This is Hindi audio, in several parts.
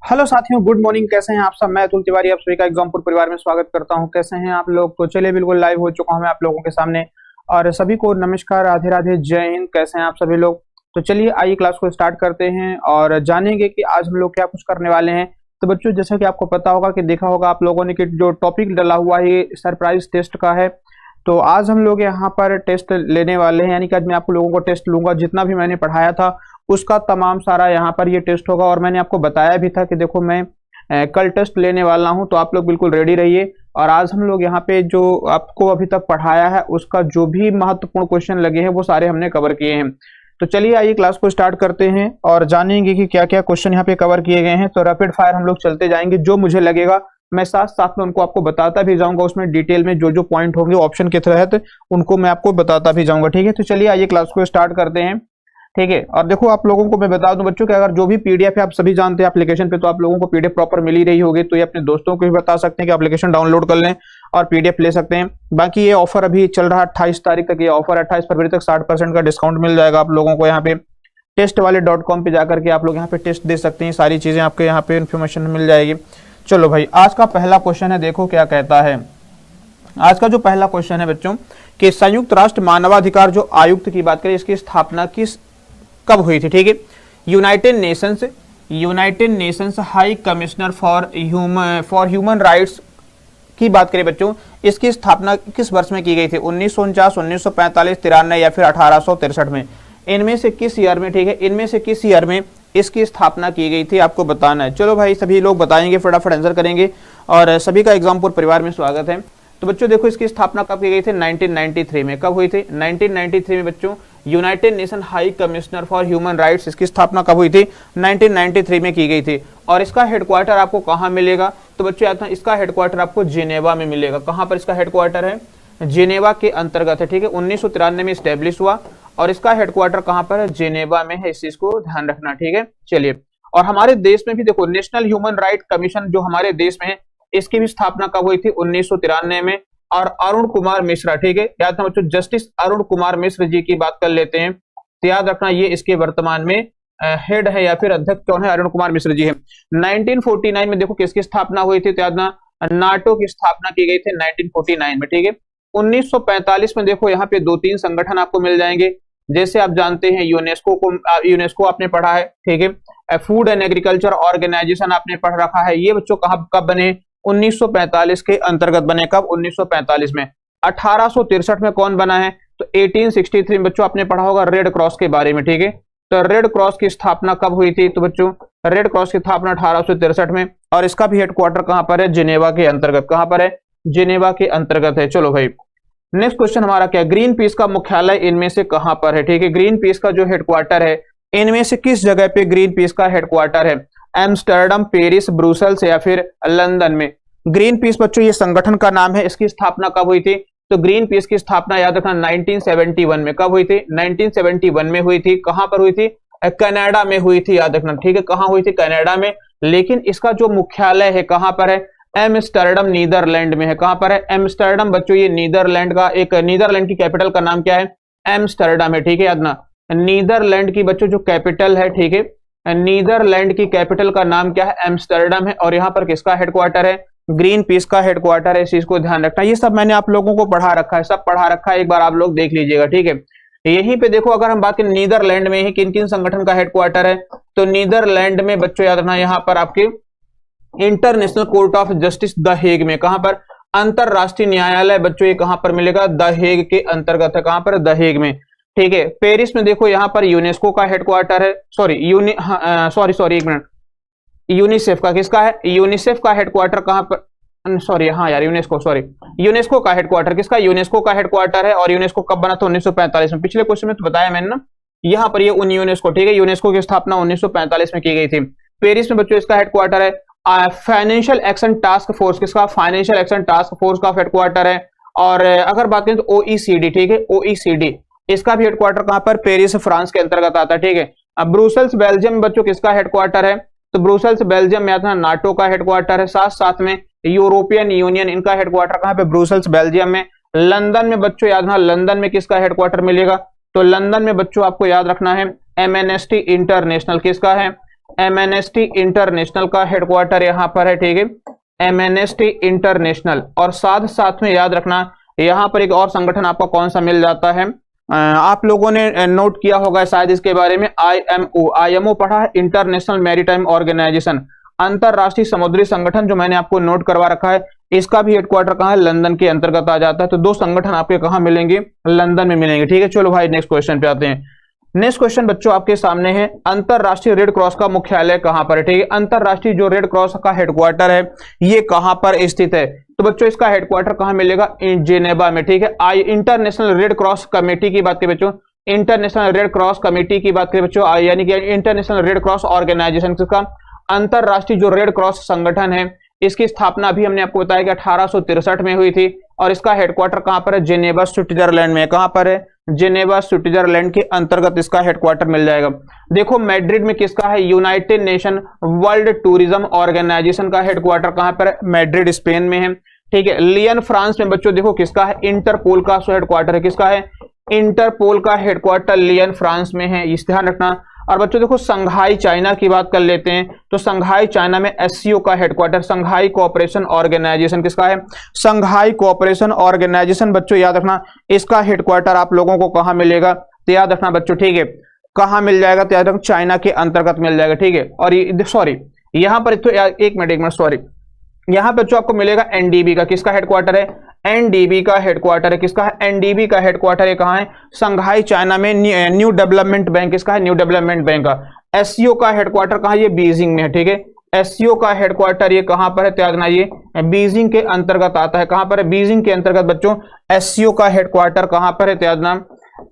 हेलो साथियों, गुड मॉर्निंग। कैसे हैं आप सब? मैं अतुल तिवारी आप सभी का एग्जामपुर परिवार में स्वागत करता हूं। कैसे हैं आप लोग? तो चलिए, बिल्कुल लाइव हो चुका हूं मैं आप लोगों के सामने। और सभी को नमस्कार, राधे राधे, जय हिंद। कैसे हैं आप सभी लोग? तो चलिए, आइए क्लास को स्टार्ट करते हैं और जानेंगे कि आज हम लोग क्या कुछ करने वाले हैं। तो बच्चों, जैसा कि आपको पता होगा कि देखा होगा आप लोगों ने कि जो टॉपिक डला हुआ है ये सरप्राइज टेस्ट का है। तो आज हम लोग यहाँ पर टेस्ट लेने वाले हैं, यानी कि आज मैं आप लोगों को टेस्ट लूंगा। जितना भी मैंने पढ़ाया था उसका तमाम सारा यहाँ पर ये टेस्ट होगा। और मैंने आपको बताया भी था कि देखो, मैं कल टेस्ट लेने वाला हूं, तो आप लोग बिल्कुल रेडी रहिए। और आज हम लोग यहाँ पे जो आपको अभी तक पढ़ाया है उसका जो भी महत्वपूर्ण क्वेश्चन लगे हैं वो सारे हमने कवर किए हैं। तो चलिए, आइए क्लास को स्टार्ट करते हैं और जानेंगे कि क्या क्या क्वेश्चन यहाँ पे कवर किए गए हैं। तो रैपिड फायर हम लोग चलते जाएंगे, जो मुझे लगेगा मैं साथ साथ में उनको आपको बताता भी जाऊंगा। उसमें डिटेल में जो जो पॉइंट होंगे ऑप्शन के तहत उनको मैं आपको बताता भी जाऊंगा। ठीक है, तो चलिए आइए क्लास को स्टार्ट करते हैं। ठीक है, और देखो, आप लोगों को मैं बता दूं बच्चों कि अगर जो भी पीडीएफ है, आप सभी जानते हैं एप्लीकेशन पे, तो आप लोगों को पीडीएफ प्रॉपर मिल ही रही होगी। तो ये अपने दोस्तों को भी बता सकते हैं कि एप्लीकेशन डाउनलोड कर लें और पीडीएफ ले सकते हैं। बाकी ये ऑफर अभी चल रहा है 28 तारीख तक। ये ऑफर 28 फरवरी तक 60% का डिस्काउंट मिल जाएगा आप लोगों को। यहाँ पे testwale.com पे जाकर के आप लोग यहाँ पे टेस्ट दे सकते हैं। सारी चीजें आपके यहाँ पे इन्फॉर्मेशन मिल जाएगी। चलो भाई, आज का पहला क्वेश्चन है, देखो क्या कहता है। आज का जो पहला क्वेश्चन है बच्चों, कि संयुक्त राष्ट्र मानवाधिकार जो आयुक्त की बात करें, इसकी स्थापना कब हुई थी? ठीक है, United Nations high commissioner for human rights की बात करें बच्चों, इसकी स्थापना किस वर्ष में की गई थी? 1949, 1945, 93 या फिर 1863 में? इनमें से किस ईयर में? ठीक है, इनमें से किस ईयर में इसकी स्थापना की गई थी, आपको बताना है। चलो भाई, सभी लोग बताएंगे, फटाफट आंसर करेंगे। और सभी का एग्जामपुर परिवार में स्वागत है। तो बच्चों देखो, इसकी स्थापना कब की गई थी? 1993 में। कब हुई थी? 1993 में बच्चों। United nation high commissioner for human rights, इसकी स्थापना कब हुई थी? 1993 में की गई थी। और इसका हेडक्वार्टर आपको कहां मिलेगा? तो बच्चों याद रखना, इसका हेडक्वार्टर आपको जिनेवा में मिलेगा। कहां पर इसका हेडक्वार्टर है? जिनेवा के अंतर्गत है। ठीक है, 1993 में स्टैब्लिश हुआ और इसका हेडक्वार्टर कहां पर है? जिनेवा में है। इस चीज को ध्यान रखना। ठीक है, चलिए। और हमारे देश में भी देखो, नेशनल ह्यूमन राइट कमीशन जो हमारे देश में है, इसकी भी स्थापना कब हुई थी? 1993 में। और अरुण कुमार मिश्रा, ठीक है, याद रखना बच्चों, जस्टिस अरुण कुमार मिश्र जी की बात कर लेते हैं। तो याद रखना, ये इसके वर्तमान में हेड है या फिर अध्यक्ष कौन है? अरुण कुमार मिश्र जी है। 1949 में देखो किसकी स्थापना हुई थी? तो याद रखना, नाटो की स्थापना की गई थी 1949 में। ठीक है, 1945 में देखो यहाँ पे दो तीन संगठन आपको मिल जाएंगे। जैसे आप जानते हैं, यूनेस्को आपने पढ़ा है। ठीक है, फूड एंड एग्रीकल्चर ऑर्गेनाइजेशन आपने पढ़ रखा है। ये बच्चों कब बने? 1945 के अंतर्गत बने। कब? 1945 में। 1863 में कौन बना है? तो 1863 में बच्चों आपने पढ़ा होगा रेड क्रॉस के बारे में। ठीक है, तो रेड क्रॉस की स्थापना कब हुई थी? तो बच्चों, रेड क्रॉस की स्थापना 1863 में। और इसका भी हेडक्वार्टर कहां पर है? जिनेवा के अंतर्गत। कहां पर है? जिनेवा के अंतर्गत है। चलो भाई, नेक्स्ट क्वेश्चन हमारा क्या है? ग्रीन पीस का मुख्यालय इनमें से कहां पर है? ठीक है, ग्रीन पीस का जो हेडक्वार्टर है, इनमें से किस जगह पे ग्रीन पीस का हेडक्वार्टर है? एम्स्टर्डम, पेरिस, ब्रुसेल्स या फिर लंदन में? ग्रीन पीस बच्चों ये संगठन का नाम है। इसकी स्थापना कब हुई थी? तो ग्रीन पीस की स्थापना याद रखना 1971 में। कब हुई थी? 1971 में हुई थी। कहां पर हुई थी? कनाडा में हुई थी, याद रखना। ठीक है, कहां हुई थी? कनाडा में। लेकिन इसका जो मुख्यालय है कहां पर है? एम्स्टर्डम, नीदरलैंड में है। कहां पर है? एम्स्टर्डम बच्चों, ये नीदरलैंड का एक, नीदरलैंड की कैपिटल का नाम क्या है? एम्स्टर्डम है। ठीक है, याद ना, नीदरलैंड की बच्चों जो कैपिटल है, ठीक है, नीदरलैंड की कैपिटल का नाम क्या है? एम्स्टर्डम है। और यहाँ पर किसका हेडक्वार्टर है? ग्रीन पीस का हेडक्वार्टर है। इस चीज को ध्यान रखना। ये सब मैंने आप लोगों को पढ़ा रखा है, सब पढ़ा रखा है, एक बार आप लोग देख लीजिएगा। ठीक है, यहीं पे देखो, अगर हम बात करें नीदरलैंड में ही किन किन संगठन का हेडक्वार्टर है, तो नीदरलैंड में बच्चों याद रखना, यहाँ पर आपके international court of justice the Hague में। कहां पर? अंतरराष्ट्रीय न्यायालय बच्चों, ये कहां पर मिलेगा? द हेग के अंतर्गत है। कहां पर? द हेग में। ठीक है, पेरिस में देखो, यहाँ पर यूनेस्को का हेडक्वार्टर है। सॉरी एक मिनट, यूनिसेफ का, किसका है? यूनिसेफ का हेडक्वार्टर कहां पर? सॉरी, हाँ यार, यूनेस्को का हेडक्वार्टर किसका? यूनेस्को का हेडक्वार्टर है। और यूनेस्को कब बना था? 1945 में। पिछले क्वेश्चन में तो बताया मैंने ना, यहाँ पर ये यूनेस्को, ठीक है, यूनेस्को की स्थापना 1945 में की गई थी। पेरिस में बच्चों इसका हेडक्वार्टर है। फाइनेंशियल एक्शन टास्क फोर्स, किसका? फाइनेंशियल एक्शन टास्क फोर्स का हेडक्वार्टर है। और अगर बात करें तो ओईसीडी, ठीक है, ओईसीडी, इसका भी हेडक्वार्टर कहां पर? पेरिस, फ्रांस के अंतर्गत आता है। ठीक है, अब ब्रुसेल्स, बेल्जियम में बच्चों किसका हेडक्वार्टर है? तो ब्रुसेल्स, बेल्जियम में आता है, नाटो का हेडक्वार्टर है। साथ साथ में यूरोपियन यूनियन, इनका हेडक्वार्टर कहां पे? ब्रुसेल्स, बेल्जियम में। लंदन में बच्चों याद रखना, लंदन में किसका हेडक्वार्टर मिलेगा? तो लंदन में बच्चों आपको याद रखना है एमएनएसटी इंटरनेशनल, किसका है? एमएनएसटी इंटरनेशनल का हेडक्वार्टर यहाँ पर है, ठीक है, एमएनएसटी इंटरनेशनल। और साथ साथ में याद रखना यहाँ पर एक और संगठन आपको कौन सा मिल जाता है, आप लोगों ने नोट किया होगा शायद इसके बारे में, आईएमओ पढ़ा है, इंटरनेशनल मैरीटाइम ऑर्गेनाइजेशन, अंतरराष्ट्रीय समुद्री संगठन, जो मैंने आपको नोट करवा रखा है। इसका भी हेडक्वार्टर कहाँ है, लंदन के अंतर्गत आ जाता है। तो दो संगठन आपके कहाँ मिलेंगे, लंदन में मिलेंगे, ठीक है। चलो भाई नेक्स्ट क्वेश्चन पे आते हैं। नेक्स्ट क्वेश्चन बच्चों आपके सामने है, अंतरराष्ट्रीय रेड क्रॉस का मुख्यालय कहां पर है, ठीक है। अंतरराष्ट्रीय जो रेड क्रॉस का हेडक्वार्टर है ये कहां पर स्थित है, तो बच्चों इसका हेडक्वार्टर कहां मिलेगा, जेनेवा में, ठीक है। इंटरनेशनल रेड क्रॉस कमेटी की बात करें बच्चों, इंटरनेशनल रेड क्रॉस कमेटी की बात करें बच्चों, यानी कि इंटरनेशनल रेड क्रॉस ऑर्गेनाइजेशन, का अंतरराष्ट्रीय जो रेड क्रॉस संगठन है, इसकी स्थापना भी हमने आपको बताया कि 1863 में हुई थी। और इसका हेडक्वार्टर कहां पर है, जेनेवा स्विट्जरलैंड में। कहां पर है, जेनेवा स्विट्जरलैंड के अंतर्गत इसका हेडक्वार्टर मिल जाएगा। देखो मैड्रिड में किसका है, United Nation World Tourism Organization का हेडक्वार्टर कहां पर है, मैड्रिड स्पेन में है, ठीक है। लियन फ्रांस में बच्चों देखो किसका है, इंटरपोल का हेडक्वार्टर है, किसका है, इंटरपोल का हेडक्वार्टर लियन फ्रांस में है, इस ध्यान रखना। और बच्चों देखो संघाई चाइना की बात कर लेते हैं, तो संघाई चाइना में एससीओ का हेडक्वार्टर, संघाई कोऑपरेशन ऑर्गेनाइजेशन किसका है, संघाई कोऑपरेशन ऑर्गेनाइजेशन। बच्चों याद रखना इसका हेडक्वार्टर आप लोगों को कहां मिलेगा, तो याद रखना बच्चों, ठीक है, कहां मिल जाएगा, तो याद रखना चाइना के अंतर्गत मिल जाएगा, ठीक है। और ये सॉरी यहां पर तो एक मिनट सॉरी, यहां पर जो आपको मिलेगा एनडीबी का, किसका हेडक्वार्टर है, एनडीबी का हेडक्वार्टर है, किसका है, एनडीबी का हेडक्वार्टर है कहां है, संघाई चाइना में, न्यू डेवलपमेंट बैंक, किसका है, न्यू डेवलपमेंट बैंक का। एससीओ का हेडक्वार्टर कहां है, ये बीजिंग में है, ठीक है। एससीओ का हेडक्वार्टर ये कहां पर है, त्यागना ये बीजिंग के अंतर्गत आता है, कहां पर है, बीजिंग के अंतर्गत बच्चों एससीओ का हेडक्वार्टर कहां पर है, त्यागना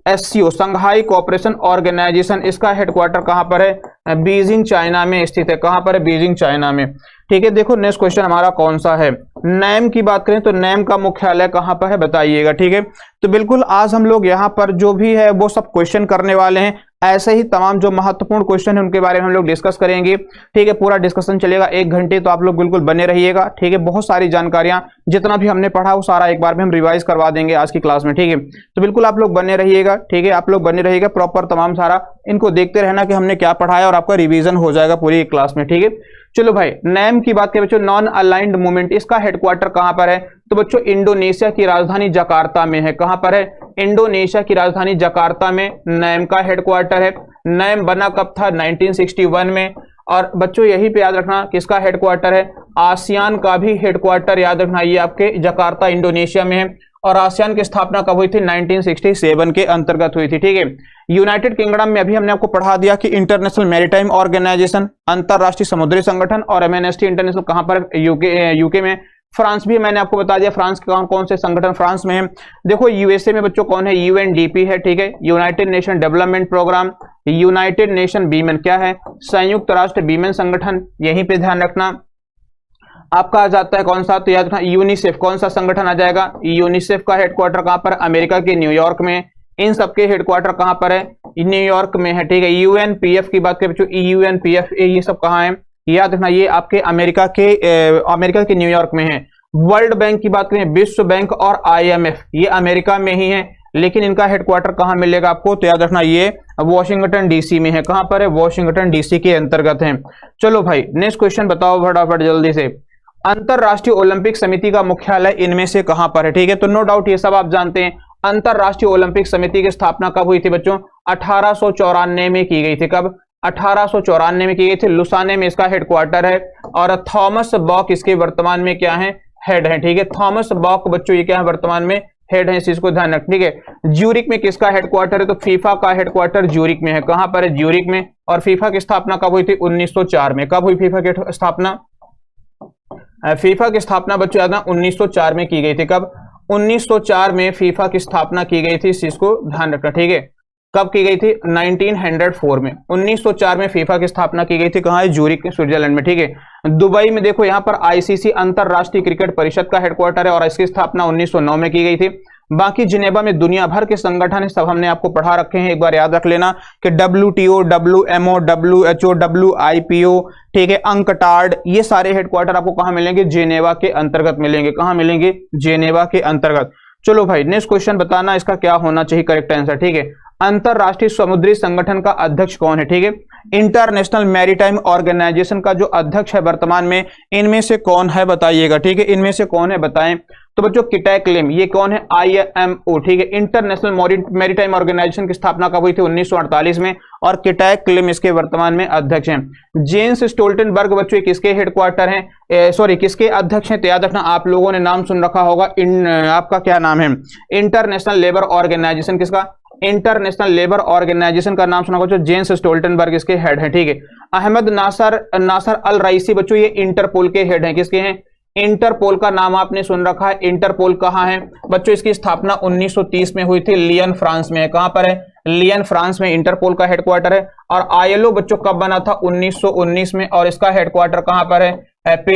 एससीओ संघाई कोऑपरेशन ऑर्गेनाइजेशन, इसका हेडक्वार्टर कहां पर है, बीजिंग चाइना में स्थित है, कहां पर है, बीजिंग चाइना में, ठीक है। देखो नेक्स्ट क्वेश्चन हमारा कौन सा है, नैम की बात करें तो नैम का मुख्यालय कहां पर है बताइएगा, ठीक है। तो बिल्कुल आज हम लोग यहां पर जो भी है वो सब क्वेश्चन करने वाले हैं, ऐसे ही तमाम जो महत्वपूर्ण क्वेश्चन है उनके बारे में हम लोग डिस्कस करेंगे, ठीक है। पूरा डिस्कशन चलेगा 1 घंटे, तो आप लोग बिल्कुल बने रहिएगा, ठीक है। बहुत सारी जानकारियां जितना भी हमने पढ़ा वो सारा एक बार में हम रिवाइज करवा देंगे आज की क्लास में, ठीक है। तो बिल्कुल आप लोग बने रहिएगा, ठीक है, आप लोग बने रहिएगा, प्रॉपर तमाम सारा इनको देखते रहना कि हमने क्या पढ़ाया, और आपका रिवीजन हो जाएगा पूरी क्लास में, ठीक है। चलो भाई नैम की बात करें बच्चों, नॉन अलाइंड मूवमेंट, इसका हेडक्वार्टर कहां पर है, तो बच्चों इंडोनेशिया की राजधानी जकार्ता में है, कहां पर है, इंडोनेशिया की राजधानी जकार्ता में नैम का हेडक्वार्टर है। नैम बना कब था, 1961 में। और बच्चों यही पे याद रखना किसका हेडक्वार्टर है, आसियान का भी हेडक्वार्टर याद रखना ये आपके जकार्ता इंडोनेशिया में है। और आसियान की स्थापना कब हुई थी, 1967 के अंतर्गत हुई थी, ठीक है। यूनाइटेड किंगडम में अभी हमने आपको पढ़ा दिया कि इंटरनेशनल मैरीटाइम ऑर्गेनाइजेशन, अंतरराष्ट्रीय समुद्री संगठन, और एमएनएसटी इंटरनेशनल कहां पर, यूके में। फ्रांस भी मैंने आपको बता दिया, फ्रांस के कौन से संगठन फ्रांस में है। देखो यूएसए में बच्चों कौन है, यूएनडीपी है, ठीक है, United Nation Development Programme, United Nation Women क्या है, संयुक्त राष्ट्र वीमेन संगठन, यहीं पे ध्यान रखना। आपका आ जाता है कौन सा, तो याद रखना यूनिसेफ, कौन सा संगठन आ जाएगा, यूनिसेफ का हेडक्वार्टर कहां पर, अमेरिका के न्यूयॉर्क में। इन सबके हेडक्वार्टर कहां पर है, न्यूयॉर्क में है, ठीक है। यूएनपीएफ की बात करें बच्चों, यूएनपीएफ ये सब कहां है, याद रखना ये आपके अमेरिका के न्यूयॉर्क में है। वर्ल्ड बैंक की बात करें, विश्व बैंक और आईएमएफ ये अमेरिका में ही है, लेकिन इनका हेडक्वार्टर कहां मिलेगा आपको, तो याद रखना ये वॉशिंगटन डीसी में है, कहां पर है, वॉशिंगटन डीसी के अंतर्गत है। चलो भाई नेक्स्ट क्वेश्चन बताओ फटाफट जल्दी से, अंतरराष्ट्रीय ओलंपिक समिति का मुख्यालय इनमें से कहां पर है, ठीक है। तो नो डाउट ये सब आप जानते हैं, अंतरराष्ट्रीय ओलंपिक समिति की स्थापना कब हुई थी बच्चों, 1894 में की गई थी, कब, 1894 में की गई थी, लुसाने में इसका हेडक्वार्टर है। और थॉमस बॉक इसके वर्तमान में क्या है, हेड है, ठीक है। थॉमस बॉक बच्चों ये क्या है, वर्तमान में हेड है, इस चीज को ध्यान रख, ठीक है। ज्यूरिक में किसका हेडक्वार्टर है, तो फीफा का हेडक्वार्टर ज्यूरिक में है, कहां पर है, ज्यूरिक में। और फीफा की स्थापना कब हुई थी, 1904 में। कब हुई फीफा की स्थापना, फीफा की स्थापना बच्चों याद ना 1904 में की गई थी, कब, 1904 में फीफा की स्थापना की गई थी, इस चीज को ध्यान रखना, ठीक है। कब की गई थी, 1904 में, 1904 में फीफा की स्थापना की गई थी, कहां है, ज्यूरिक स्विट्जरलैंड में, ठीक है। दुबई में देखो यहाँ पर आईसीसी अंतरराष्ट्रीय क्रिकेट परिषद का हेडक्वार्टर है, और इसकी स्थापना 1909 में की गई थी। बाकी जिनेवा में दुनिया भर के संगठन है, सब हमने आपको पढ़ा रखे हैं, एक बार याद रख लेना कि WTO, WMO, WHO, WIPO, ठीक है, अंकटाड, ये सारे हेडक्वार्टर आपको कहां मिलेंगे, जेनेवा के अंतर्गत मिलेंगे, कहां मिलेंगे, जेनेवा के अंतर्गत। चलो भाई नेक्स्ट क्वेश्चन बताना इसका क्या होना चाहिए करेक्ट आंसर, ठीक है। अंतरराष्ट्रीय समुद्री संगठन का अध्यक्ष कौन है? ठीक है, इंटरनेशनल मैरीटाइम ऑर्गेनाइजेशन का जो अध्यक्ष है वर्तमान में, इनमें से कौन है बताइएगा। ठीक है, इनमें से कौन है बताएं। तो बच्चों किटैक लिम, ये कौन है? IMO। ठीक है, इंटरनेशनल मैरीटाइम ऑर्गेनाइजेशन की स्थापना कब हुई थी? 1948 में, और किटैक लिम इसके वर्तमान में अध्यक्ष हैं। जेन्स स्टोल्टनबर्ग बच्चों किसके हेडक्वार्टर हैं, सॉरी किसके अध्यक्ष हैं? तो याद रखना, आप लोगों ने नाम सुन रखा होगा, आपका क्या नाम है? इंटरनेशनल लेबर ऑर्गेनाइजेशन, किसका? इंटरनेशनल लेबर ऑर्गेनाइजेशन का नाम सुना बच्चों, जेन्स स्टोल्टनबर्ग इसके हेड है। ठीक है, अहमद नासर अल रईसी बच्चों ये इंटरपोल के हेड हैं। किसके हैं? इंटरपोल का नाम आपने सुन रखा है। इंटरपोल कहाँ है बच्चों? इसकी स्थापना 1930 में हुई थी, लियन फ्रांस में है। कहां पर है? लियन फ्रांस में इंटरपोल का हेडक्वार्टर है। और ILO बच्चों कब बना था? 1919 में, और इसका हेडक्वार्टर कहां पर है?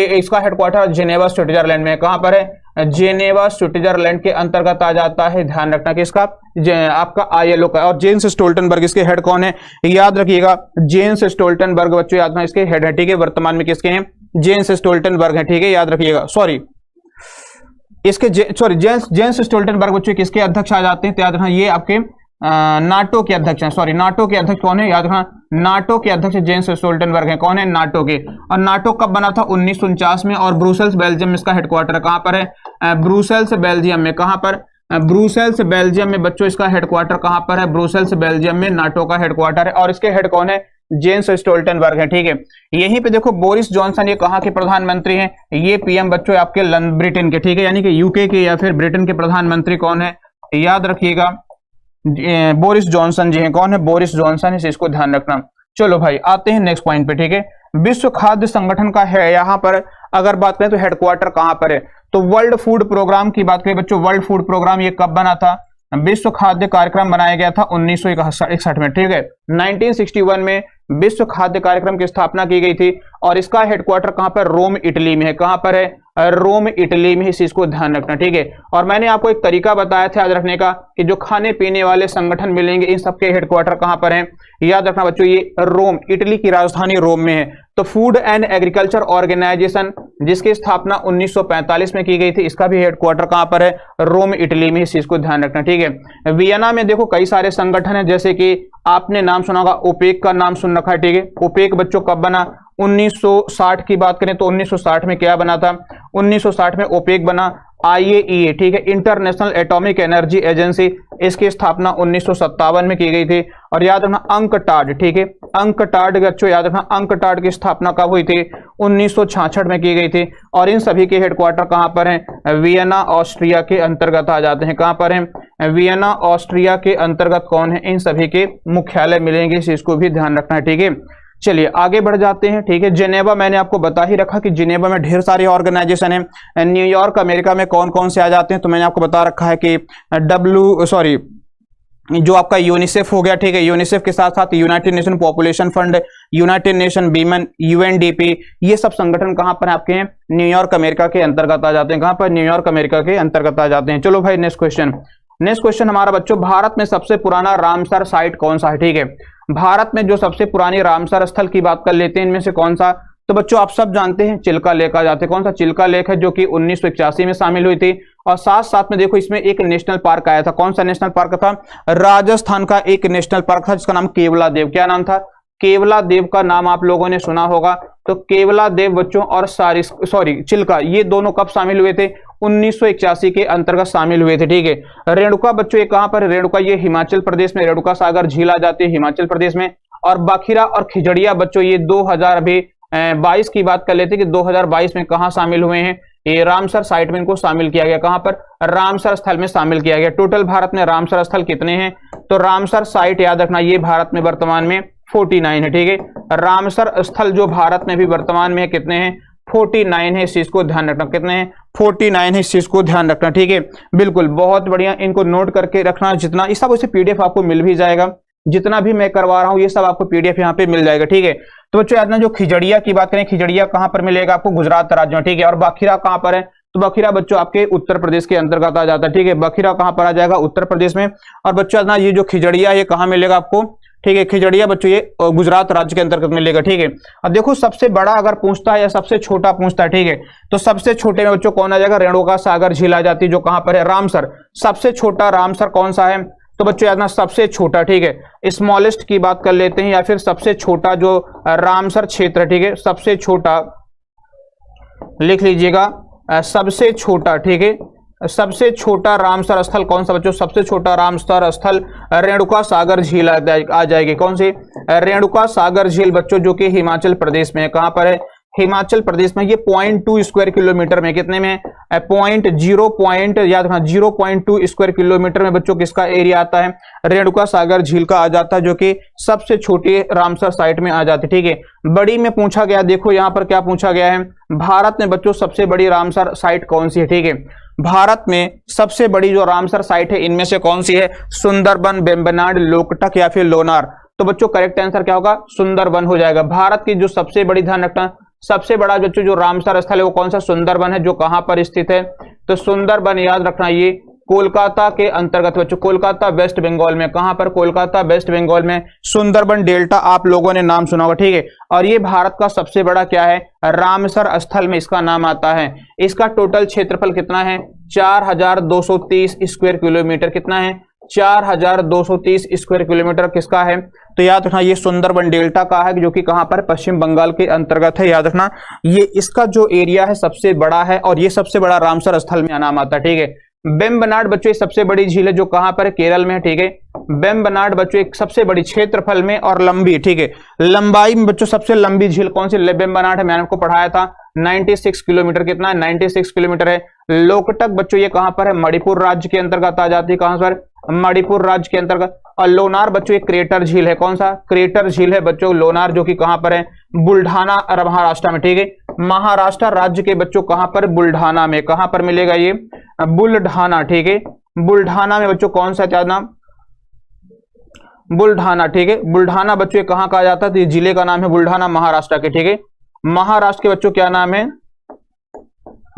इसका हेडक्वार्टर जेनेवा स्विट्जरलैंड में। कहां पर है? जेनेवा स्विट्जरलैंड के अंतर्गत आ जाता है। ध्यान रखना कि इसका आपका ILO का। और जेन्स स्टोल्टनबर्ग इसके हेड कौन है? याद रखिएगा, जेन्स स्टोल्टनबर्ग बच्चों याद रखना इसके हेड है। ठीक है, वर्तमान में किसके हैं? जेन्स स्टोल्टनबर्ग है। ठीक है, याद रखिएगा। सॉरी इसके जेन्स स्टोल्टनबर्ग बच्चों किसके अध्यक्ष आ जाते हैं? तो याद रखना ये आपके नाटो के अध्यक्ष हैं। सॉरी, नाटो के अध्यक्ष कौन है? याद रखना, नाटो के अध्यक्ष जेन्स स्टोल्टनबर्ग हैं। कौन है? नाटो के। और नाटो कब बना था? 1949 में। और ब्रुसेल्स बेल्जियम में इसका हेडक्वार्टर कहां पर है? ब्रुसेल्स बेल्जियम में। कहां पर? ब्रुसेल्स बेल्जियम में बच्चों इसका हेडक्वार्टर कहां पर है? ब्रुसेल्स बेल्जियम में नाटो का हेडक्वार्टर है। और इसके हेड कौन है? जेन्स स्टोल्टनबर्ग है। ठीक है, यहीं पे देखो बोरिस जॉनसन ये कहां के प्रधानमंत्री हैं? ये PM बच्चों आपके ब्रिटेन के। ठीक है, यानी कि UK के या फिर ब्रिटेन के प्रधानमंत्री कौन है? याद रखिएगा, बोरिस जॉनसन जी हैं। कौन है? बोरिस जॉनसन है, इसको ध्यान रखना। चलो भाई आते हैं नेक्स्ट पॉइंट पे। ठीक है, विश्व खाद्य संगठन का है यहाँ पर अगर बात करें तो हेडक्वार्टर कहां पर है? तो वर्ल्ड फूड प्रोग्राम की बात करें बच्चों, वर्ल्ड फूड प्रोग्राम ये कब बना था? विश्व खाद्य कार्यक्रम बनाया गया था 1961 में। ठीक है, 1961 में विश्व खाद्य कार्यक्रम की स्थापना की गई थी। और इसका हेडक्वार्टर कहां पर? रोम इटली में है। कहां पर है? रोम इटली में। इस चीज को ध्यान रखना। ठीक है, और मैंने आपको एक तरीका बताया था याद रखने का कि जो खाने पीने वाले संगठन मिलेंगे इन सबके हेडक्वार्टर कहां पर हैं? याद रखना बच्चों, ये रोम, इटली की राजधानी रोम में है। तो फूड एंड एग्रीकल्चर ऑर्गेनाइजेशन जिसकी स्थापना 1945 में की गई थी, इसका भी हेडक्वार्टर कहां पर है? रोम इटली में। इस चीज को ध्यान रखना। ठीक है, वियना में देखो कई सारे संगठन है, जैसे कि आपने नाम सुना होगा, ओपेक का नाम सुन रखा है। ठीक है, ओपेक बच्चों कब बना? 1960 की बात करें तो 1960 में क्या बना था? 1960 में ओपेक बना। IAEA, ठीक है, इंटरनेशनल एटॉमिक एनर्जी एजेंसी, इसकी स्थापना 1957 में की गई थी। और याद रखना अंकटाड, ठीक है, अंकटाड बच्चों याद रखना, अंकटाड की स्थापना कब हुई थी? 1966 में की गई थी। और इन सभी के हेडक्वार्टर कहां पर हैं? वियना ऑस्ट्रिया के अंतर्गत आ जाते हैं। कहां पर हैं? वियना ऑस्ट्रिया के अंतर्गत कौन है? इन सभी के मुख्यालय मिलेंगे, इस चीज को भी ध्यान रखना है। ठीक है, चलिए आगे बढ़ जाते हैं। ठीक है, जिनेवा मैंने आपको बता ही रखा कि जिनेवा में ढेर सारे ऑर्गेनाइजेशन है। न्यूयॉर्क अमेरिका में कौन कौन से आ जाते हैं? तो मैंने आपको बता रखा है कि जो आपका यूनिसेफ हो गया, ठीक है, यूनिसेफ के साथ साथ United nation population fund, United Nation women, UNDP, ये सब संगठन कहां पर आपके हैं? न्यूयॉर्क अमेरिका के अंतर्गत आ जाते हैं। कहां पर? न्यूयॉर्क अमेरिका के अंतर्गत आ जाते हैं। चलो भाई नेक्स्ट क्वेश्चन हमारा बच्चों, भारत में सबसे पुराना रामसर साइट कौन सा है? ठीक है, भारत में जो सबसे पुरानी रामसर स्थल की बात कर लेते हैं, इनमें से कौन सा? तो बच्चों आप सब जानते हैं चिल्का लेक आ जाते हैं। कौन सा? चिल्का लेक है, जो कि 1981 में शामिल हुई थी। और साथ साथ में देखो इसमें एक नेशनल पार्क आया था। कौन सा नेशनल पार्क था? राजस्थान का एक नेशनल पार्क था जिसका नाम केवला देव। क्या नाम था? केवला देव का नाम आप लोगों ने सुना होगा। तो केवला देव बच्चों और चिल्का, ये दोनों कब शामिल हुए थे? 1981 के अंतर्गत शामिल हुए थे। ठीक है, रेणुका बच्चों ये कहां पर? रेणुका ये हिमाचल प्रदेश में, रेणुका सागर झील आ जाती है हिमाचल प्रदेश में। और बाखिरा और खिजड़िया बच्चों ये 2022 की बात कर लेते हैं कि 2022 में कहां शामिल हुए हैं? ये रामसर साइट में इनको शामिल किया गया। कहां पर? रामसर स्थल में शामिल किया गया। टोटल भारत में रामसर स्थल कितने हैं? तो रामसर साइट याद रखना ये भारत में वर्तमान में 49 है। ठीक है, रामसर स्थल जो भारत में भी वर्तमान में कितने हैं? 49 है। इस चीज को ध्यान रखना, कितने हैं? 49 है। इस चीज को ध्यान रखना। ठीक है, बिल्कुल बहुत बढ़िया, इनको नोट करके रखना। जितना ये सब उसे PDF आपको मिल भी जाएगा, जितना भी मैं करवा रहा हूं ये सब आपको PDF यहाँ पे मिल जाएगा। ठीक है, तो बच्चों याद ना, जो खिजड़िया की बात करें, खिजड़िया कहां पर मिलेगा आपको? गुजरात राज्य में। ठीक है, और बाखिरा कहां पर है? तो बखीरा बच्चों आपके उत्तर प्रदेश के अंतर्गत आ जाता है। ठीक है, बखीरा कहां पर आ जाएगा? उत्तर प्रदेश में। और बच्चों ना ये जो खिजड़िया ये कहां मिलेगा आपको? ठीक है, खिजड़िया बच्चों ये गुजरात राज्य के अंतर्गत मिलेगा। ठीक है, अब देखो सबसे बड़ा अगर पूछता है या सबसे छोटा पूछता है, ठीक है, तो सबसे छोटे में बच्चों कौन आ जाएगा? रेणुका सागर झील आ जाती है, जो कहां पर है? रामसर। सबसे छोटा रामसर कौन सा है? तो बच्चों याद ना सबसे छोटा, ठीक है, स्मॉलेस्ट की बात कर लेते हैं, या फिर सबसे छोटा जो रामसर क्षेत्र, ठीक है, सबसे छोटा लिख लीजिएगा, सबसे छोटा, ठीक है, सबसे छोटा रामसर स्थल कौन सा बच्चों? सबसे छोटा रामसर स्थल रेणुका सागर झील आ जाएगी। कौन सी? रेणुका सागर झील बच्चों, जो कि हिमाचल प्रदेश में है। कहां पर है? हिमाचल प्रदेश में। ये 0.2 स्क्वायर किलोमीटर में, कितने में? याद रखना 0.2 स्क्वायर किलोमीटर में बच्चों किसका एरिया आता है? रेणुका सागर झील का आ जाता है, जो कि सबसे छोटी रामसर साइट में आ जाती है, ठीक है। बड़ी में पूछा गया, देखो यहां पर क्या पूछा गया है, भारत में बच्चों सबसे बड़ी रामसर साइट कौन सी है, ठीक है। भारत में सबसे बड़ी जो रामसर साइट है इनमें से कौन सी है? सुंदरबन, बेम्बनाड, लोकटक या फिर लोनार। तो बच्चों करेक्ट आंसर क्या होगा? सुंदरबन हो जाएगा। भारत की जो सबसे बड़ी, ध्यान रखना, सबसे बड़ा बच्चों जो रामसर स्थल है वो कौन सा? सुंदरबन है, जो कहां पर स्थित है? तो सुंदरबन याद रखना ये कोलकाता के अंतर्गत बच्चों, कोलकाता वेस्ट बंगाल में। कहां पर? कोलकाता वेस्ट बंगाल में सुंदरबन डेल्टा आप लोगों ने नाम सुना होगा, ठीक है। और ये भारत का सबसे बड़ा क्या है? रामसर स्थल में इसका नाम आता है। इसका टोटल क्षेत्रफल कितना है? 4230 स्क्वायर किलोमीटर। कितना है? 4230 स्क्वायर किलोमीटर किसका है? तो याद रखना ये सुंदरबन डेल्टा का है, जो कि कहां पर? पश्चिम बंगाल के अंतर्गत है। याद रखना ये इसका जो एरिया है सबसे बड़ा है, और ये सबसे बड़ा रामसर स्थल में नाम आता है, ठीक है। बेम्बनाड बच्चों ये सबसे बड़ी झील है, जो कहां पर है? केरल में है, ठीक है। बेम्बनाड बच्चों एक सबसे बड़ी क्षेत्रफल में और लंबी, ठीक है, लंबाई में बच्चों सबसे लंबी झील कौन सी? बेम्बनाड है, मैंने आपको पढ़ाया था। 96 किलोमीटर। कितना है? 96 किलोमीटर है। लोकटक बच्चों ये कहां पर है? मणिपुर राज्य के अंतर्गत आ जाती है। कहां पर? मणिपुर राज्य के अंतर्गत। और लोनार बच्चों एक क्रेटर झील है। कौन सा? क्रेटर झील है बच्चों लोनार, जो कि कहां पर है? बुल्ढाना महाराष्ट्र में, ठीक है। महाराष्ट्र राज्य के बच्चों कहां पर? बुल्ढाना में। कहां पर मिलेगा ये? बुल्ढाना, ठीक है। बुल्ढाना में बच्चों कौन सा क्या नाम? बुल्ढाना, ठीक है। बुल्ढाना बच्चों कहां कहा जाता है? तो ये जिले का नाम है बुल्ढाना, महाराष्ट्र के, ठीक है। महाराष्ट्र के बच्चों क्या नाम है?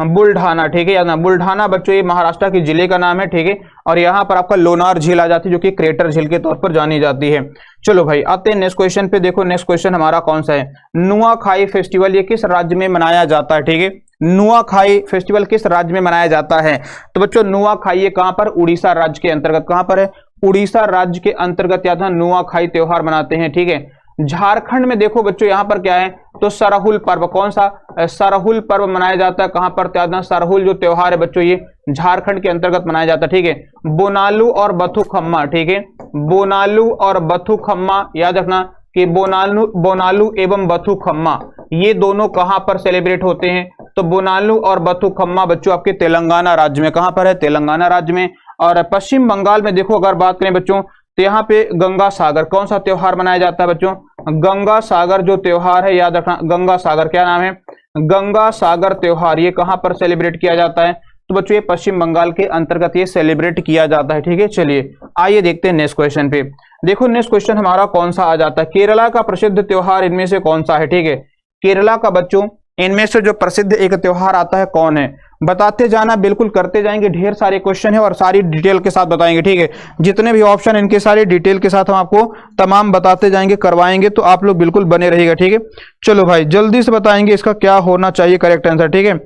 बुल्ढाना, ठीक है। याद ना बुल्ढाना बच्चों ये महाराष्ट्र के जिले का नाम है, ठीक है। और यहां पर आपका लोनार झील आ जाती है, जो कि क्रेटर झील के तौर पर जानी जाती है। चलो भाई आते हैं नेक्स्ट क्वेश्चन पे। देखो नेक्स्ट क्वेश्चन हमारा कौन सा है? नुआखाई फेस्टिवल ये किस राज्य में मनाया जाता है, ठीक है। नुआखाई फेस्टिवल किस राज्य में मनाया जाता है? तो बच्चों नुआखाई ये कहां पर? उड़ीसा राज्य के अंतर्गत। कहां पर है? उड़ीसा राज्य के अंतर्गत याद नुआखाई त्योहार मनाते हैं, ठीक है। झारखंड में देखो बच्चों यहां पर क्या है? तो सरहुल पर्व। कौन सा? सरहुल पर्व मनाया जाता है। कहां पर? त्यागना सरहुल जो त्योहार है बच्चों ये झारखंड के अंतर्गत मनाया जाता है, ठीक है। बोनालू और बथुखम्मा, ठीक है। बोनालू और बथुखम्मा याद रखना कि बोनालू एवं बथुखम्मा ये दोनों कहां पर सेलिब्रेट होते हैं? तो बोनालू और बथुखम्मा बच्चों आपके तेलंगाना राज्य में। कहां पर है? तेलंगाना राज्य में। और पश्चिम बंगाल में देखो अगर बात करें बच्चों, तो यहाँ पे गंगा सागर कौन सा त्योहार मनाया जाता है बच्चों? गंगा सागर जो त्योहार है याद रखना, गंगा सागर क्या नाम है? गंगा सागर त्योहार ये कहां पर सेलिब्रेट किया जाता है? तो बच्चों ये पश्चिम बंगाल के अंतर्गत ये सेलिब्रेट किया जाता है, ठीक है। चलिए आइए देखते हैं नेक्स्ट क्वेश्चन पे। देखो नेक्स्ट क्वेश्चन हमारा कौन सा आ जाता है? केरला का प्रसिद्ध त्योहार इनमें से कौन सा है, ठीक है। केरला का बच्चों इनमें से जो प्रसिद्ध एक त्योहार आता है कौन है? बताते जाना, बिल्कुल करते जाएंगे। ढेर सारे क्वेश्चन है और सारी डिटेल के साथ बताएंगे, ठीक है। जितने भी ऑप्शन इनके सारे डिटेल के साथ हम आपको तमाम बताते जाएंगे, करवाएंगे, तो आप लोग बिल्कुल बने रहिएगा, ठीक है। चलो भाई जल्दी से बताएंगे इसका क्या होना चाहिए करेक्ट आंसर, ठीक है।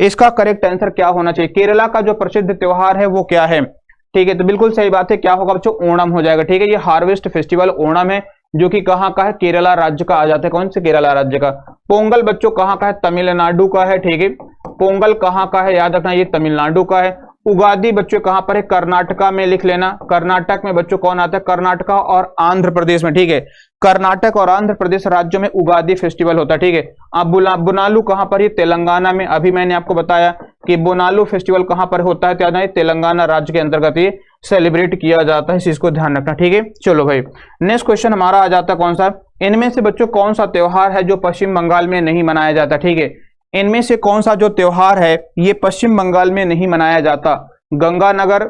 इसका करेक्ट आंसर क्या होना चाहिए? केरला का जो प्रसिद्ध त्योहार है वो क्या है, ठीक है। तो बिल्कुल सही बात है, क्या होगा बच्चों? ओणम हो जाएगा, ठीक है। ये हार्वेस्ट फेस्टिवल ओणम है, जो कि कहां का है? केरला राज्य का आ जाता है। कौन से? केरला राज्य का। पोंगल बच्चों कहां का है? तमिलनाडु का है, ठीक है। पोंगल कहां का है? याद रखना ये तमिलनाडु का है। उगादी बच्चों कहां पर है? कर्नाटका में लिख लेना। कर्नाटक में बच्चों कौन आता है? कर्नाटका और आंध्र प्रदेश में, ठीक है। कर्नाटक और आंध्र प्रदेश राज्यों में उगादी फेस्टिवल होता है, ठीक है। अब बोनालू कहां पर? ये तेलंगाना में। अभी मैंने आपको बताया कि बोनालू फेस्टिवल कहां पर होता है? तो तेलंगाना राज्य के अंतर्गत ये सेलिब्रेट किया जाता है, इस चीज को ध्यान रखना, ठीक है। चलो भाई नेक्स्ट क्वेश्चन हमारा आ जाता है कौन सा? इनमें से बच्चों कौन सा त्योहार है जो पश्चिम बंगाल में नहीं मनाया जाता, ठीक है। इनमें से कौन सा जो त्योहार है ये पश्चिम बंगाल में नहीं मनाया जाता? गंगानगर,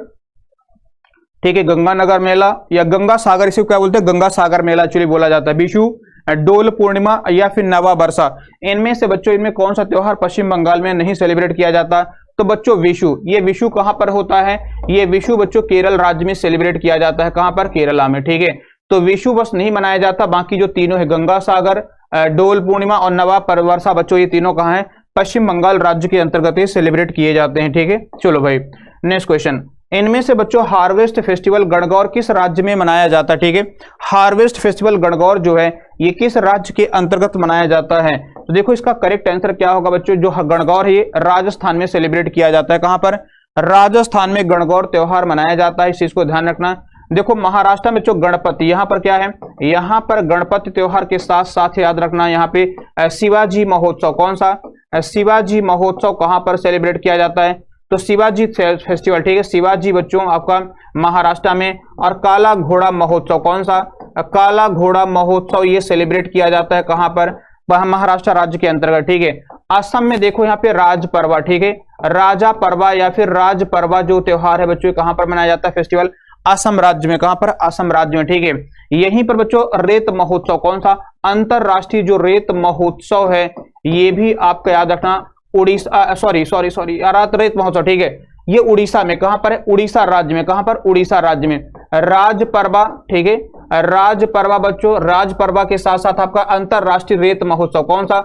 ठीक है, गंगानगर मेला या गंगा सागर, इसे क्या बोलते हैं? गंगा सागर मेला एक्चुअली बोला जाता है। विशु, डोल पूर्णिमा या फिर नवा वर्षा, इनमें से बच्चों इनमें कौन सा त्योहार पश्चिम बंगाल में नहीं सेलिब्रेट किया जाता? तो बच्चों विशु, ये विशु कहां पर होता है? ये विशु बच्चों केरल राज्य में सेलिब्रेट किया जाता है। कहां पर? केरला में, ठीक है। तो विशु बस नहीं मनाया जाता, बाकी जो तीनों है गंगा सागर, डोल पूर्णिमा और नवा वर्षा बच्चों ये तीनों कहां है? पश्चिम बंगाल राज्य के अंतर्गत ये सेलिब्रेट किए जाते हैं, ठीक है। चलो भाई नेक्स्ट क्वेश्चन। इनमें से बच्चों हार्वेस्ट फेस्टिवल गणगौर किस राज्य में मनाया जाता है? ठीक है, हार्वेस्ट फेस्टिवल गणगौर जो है ये किस राज्य के अंतर्गत मनाया जाता है? तो देखो इसका करेक्ट आंसर क्या होगा बच्चों, जो गणगौर है ये राजस्थान में सेलिब्रेट किया जाता है। कहां पर? राजस्थान में गणगौर त्योहार मनाया जाता है, इस चीज को ध्यान रखना। देखो महाराष्ट्र में जो गणपति, यहाँ पर क्या है, यहाँ पर गणपति त्योहार के साथ साथ याद रखना यहाँ पे शिवाजी महोत्सव, कौन सा? शिवाजी महोत्सव कहां पर सेलिब्रेट किया जाता है? तो शिवाजी फेस्टिवल, ठीक है, शिवाजी बच्चों आपका महाराष्ट्र में। और काला घोड़ा महोत्सव, कौन सा? काला घोड़ा महोत्सव ये सेलिब्रेट किया जाता है कहां पर? महाराष्ट्र राज्य के अंतर्गत, ठीक है। असम में देखो यहाँ पे राज पर्वा, ठीक है, राजा पर्वा या फिर राज पर्वा जो त्योहार है बच्चों कहां पर मनाया जाता है फेस्टिवल? असम राज्य में। कहां पर? असम राज्य में, ठीक है। यहीं पर बच्चों रेत महोत्सव, कौन सा? अंतरराष्ट्रीय जो रेत महोत्सव है ये भी आपका याद रखना उड़ीसा, सॉरी रेत महोत्सव, ठीक है, ये उड़ीसा में। कहां पर है? उड़ीसा राज्य में। कहां पर? उड़ीसा राज्य में। राज पर्वा, ठीक है, राज पर्वा बच्चों, राज पर्वा के साथ साथ आपका अंतरराष्ट्रीय रेत महोत्सव, कौन सा?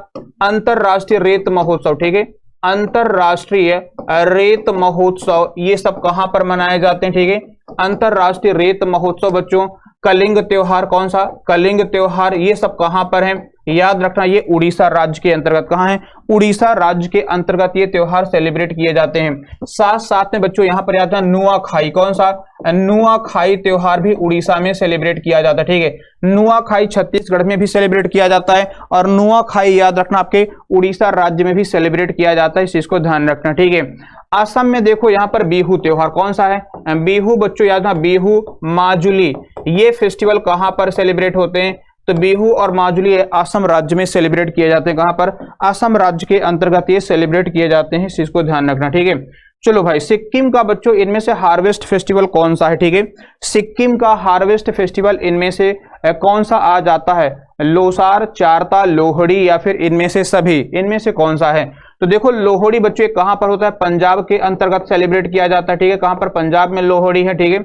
अंतरराष्ट्रीय रेत महोत्सव, ठीक है, अंतरराष्ट्रीय रेत महोत्सव ये सब कहां पर मनाए जाते हैं? ठीक है, अंतरराष्ट्रीय रेत महोत्सव बच्चों। कलिंग त्योहार, कौन सा? कलिंग त्योहार ये सब कहां पर है? याद रखना ये उड़ीसा राज्य के अंतर्गत। कहां है? उड़ीसा राज्य के अंतर्गत ये त्योहार सेलिब्रेट किए जाते हैं। साथ साथ में बच्चों यहां पर याद रखना नुआखाई, कौन सा? नुआखाई त्योहार भी उड़ीसा में सेलिब्रेट किया जाता है, ठीक है। नुआखाई छत्तीसगढ़ में भी सेलिब्रेट किया जाता है और नुआखाई याद रखना आपके उड़ीसा राज्य में भी सेलिब्रेट किया जाता है, इस चीज को ध्यान रखना, ठीक है। असम में देखो यहाँ पर बिहू त्योहार, कौन सा है? बिहू बच्चों याद रखना, बिहू माजुली ये फेस्टिवल कहां पर सेलिब्रेट होते हैं? तो बिहू और माजुली असम राज्य में सेलिब्रेट किए जाते हैं। कहां पर? असम राज्य के अंतर्गत ये सेलिब्रेट किए जाते हैं, इस चीज को ध्यान रखना, ठीक है। चलो भाई, सिक्किम का बच्चों इनमें से हार्वेस्ट फेस्टिवल कौन सा है? ठीक है, सिक्किम का हार्वेस्ट फेस्टिवल इनमें से कौन सा आ जाता है? लोसार, चारता, लोहड़ी या फिर इनमें से सभी? इनमें से कौन सा है? तो देखो लोहड़ी बच्चों कहां पर होता है? पंजाब के अंतर्गत सेलिब्रेट किया जाता है, ठीक है। कहां पर? पंजाब में लोहड़ी है, ठीक है,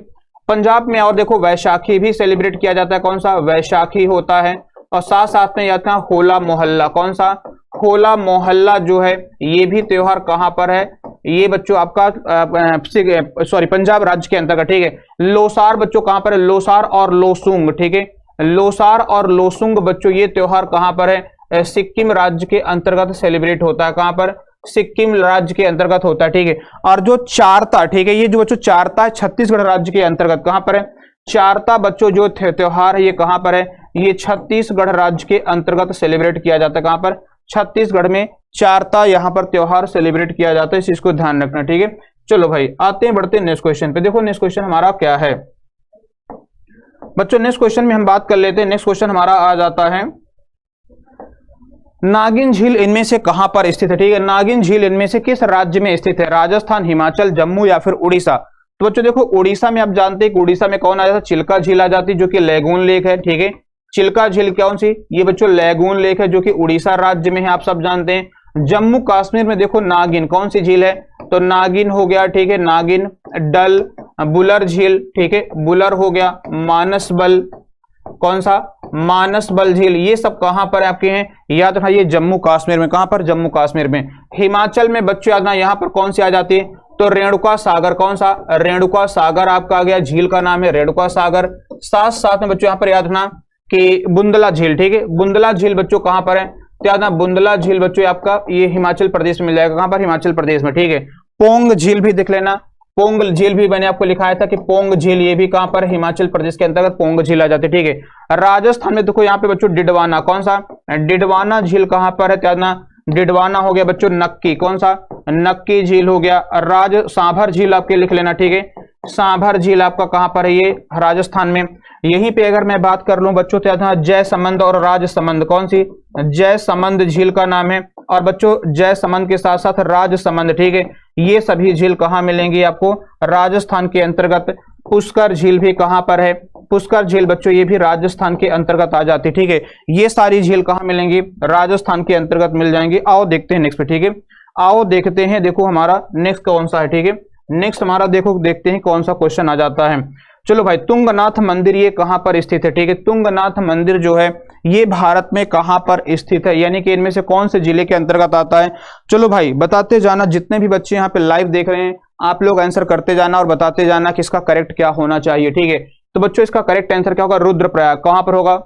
पंजाब में। और देखो वैशाखी भी सेलिब्रेट किया जाता है, कौन सा? वैशाखी होता है। और साथ साथ में आता है होला मोहल्ला, कौन सा? होला मोहल्ला जो है ये भी त्योहार कहां पर है? ये बच्चों आपका पंजाब राज्य के अंतर्गत, ठीक है। लोसार बच्चों कहां पर है? लोसार और लोसुंग, ठीक है, लोसार और लोसुंग बच्चों ये त्योहार कहां पर है? सिक्किम राज्य के अंतर्गत सेलिब्रेट होता है। कहां पर? सिक्किम राज्य के अंतर्गत होता है, ठीक है। और जो चारता, ठीक है, ये जो बच्चों चारता है छत्तीसगढ़ राज्य के अंतर्गत। कहां पर है? चारता बच्चों जो त्योहार है ये कहां पर है? ये छत्तीसगढ़ राज्य के अंतर्गत सेलिब्रेट किया जाता है। कहां पर? छत्तीसगढ़ में चारता यहां पर त्योहार सेलिब्रेट किया जाता है, इस चीज को ध्यान रखना, ठीक है। चलो भाई आते हैं, बढ़ते हैं नेक्स्ट क्वेश्चन पे। देखो नेक्स्ट क्वेश्चन हमारा क्या है बच्चों, नेक्स्ट क्वेश्चन में हम बात कर लेते हैं। नेक्स्ट क्वेश्चन हमारा आ जाता है नागिन झील इनमें से कहां पर स्थित है? ठीक है, नागिन झील इनमें से किस राज्य में स्थित है? राजस्थान, हिमाचल, जम्मू या फिर उड़ीसा? तो बच्चों देखो उड़ीसा में आप जानते हैं कि उड़ीसा में कौन आ जाता है? चिल्का झील आ जाती है जो कि लैगून लेक है, ठीक है। चिल्का झील कौन सी? ये बच्चों लैगून लेक है जो कि उड़ीसा राज्य में है, आप सब जानते हैं। जम्मू कश्मीर में देखो नागिन, कौन सी झील है? तो नागिन हो गया, ठीक है, नागिन, डल, बुलर झील, ठीक है, बुलर हो गया, मानसबल, कौन सा? मानसबल झील, ये सब कहां पर आपके हैं? याद रखना ये जम्मू कश्मीर में। कहां पर? जम्मू कश्मीर में। हिमाचल में बच्चों याद रखना यहां पर कौन सी आ जाती है? तो रेणुका सागर, कौन सा? रेणुका सागर आपका आ गया, झील का नाम है रेणुका सागर। साथ साथ में बच्चों यहां पर याद रखना कि बुंदला झील, ठीक है, बुंदला झील बच्चों कहां पर है? तो याद रखना बुंदला झील बच्चों आपका ये हिमाचल प्रदेश में मिल जाएगा। कहां पर? हिमाचल प्रदेश में, ठीक है। पोंग झील भी देख लेना, पोंग झील भी मैंने आपको लिखाया था कि पोंग झील ये भी कहां पर? हिमाचल प्रदेश के अंतर्गत पोंग झील आ जाती है, ठीक है। राजस्थान में देखो यहाँ पे बच्चों डिडवाना, कौन सा? डिडवाना झील कहां पर है? त्यागना डिडवाना हो गया बच्चों, नक्की, कौन सा? नक्की झील हो गया। सांभर झील आपके लिख लेना, ठीक है, सांभर झील आपका कहां पर है? ये राजस्थान में। यहीं पे अगर मैं बात कर लूं बच्चों तो यहाँ जयसमंद और राजसमंद, कौन सी? जयसमंद झील का नाम है। और बच्चों जयसमंद के साथ साथ राजसमंद, ठीक है, ये सभी झील कहां मिलेंगी आपको? राजस्थान के अंतर्गत। पुष्कर झील भी कहां पर है? पुष्कर झील बच्चों ये भी राजस्थान के अंतर्गत आ जाती है, ठीक है। ये सारी झील कहां मिलेंगी? राजस्थान के अंतर्गत मिल जाएंगी। आओ देखते हैं नेक्स्ट पे, ठीक है, आओ देखते हैं। देखो हमारा नेक्स्ट कौन सा है, ठीक है, नेक्स्ट हमारा देखो देखते हैं कौन सा क्वेश्चन आ जाता है। चलो भाई, तुंगनाथ मंदिर ये कहां पर स्थित है? ठीक है, तुंगनाथ मंदिर जो है ये भारत में कहां पर स्थित है, यानी कि इनमें से कौन से जिले के अंतर्गत आता है? चलो भाई बताते जाना, जितने भी बच्चे यहाँ पे लाइव देख रहे हैं आप लोग आंसर करते जाना और बताते जाना कि इसका करेक्ट क्या होना चाहिए, ठीक है। तो बच्चों इसका करेक्ट आंसर क्या होगा, रुद्रप्रयाग। कहां पर होगा,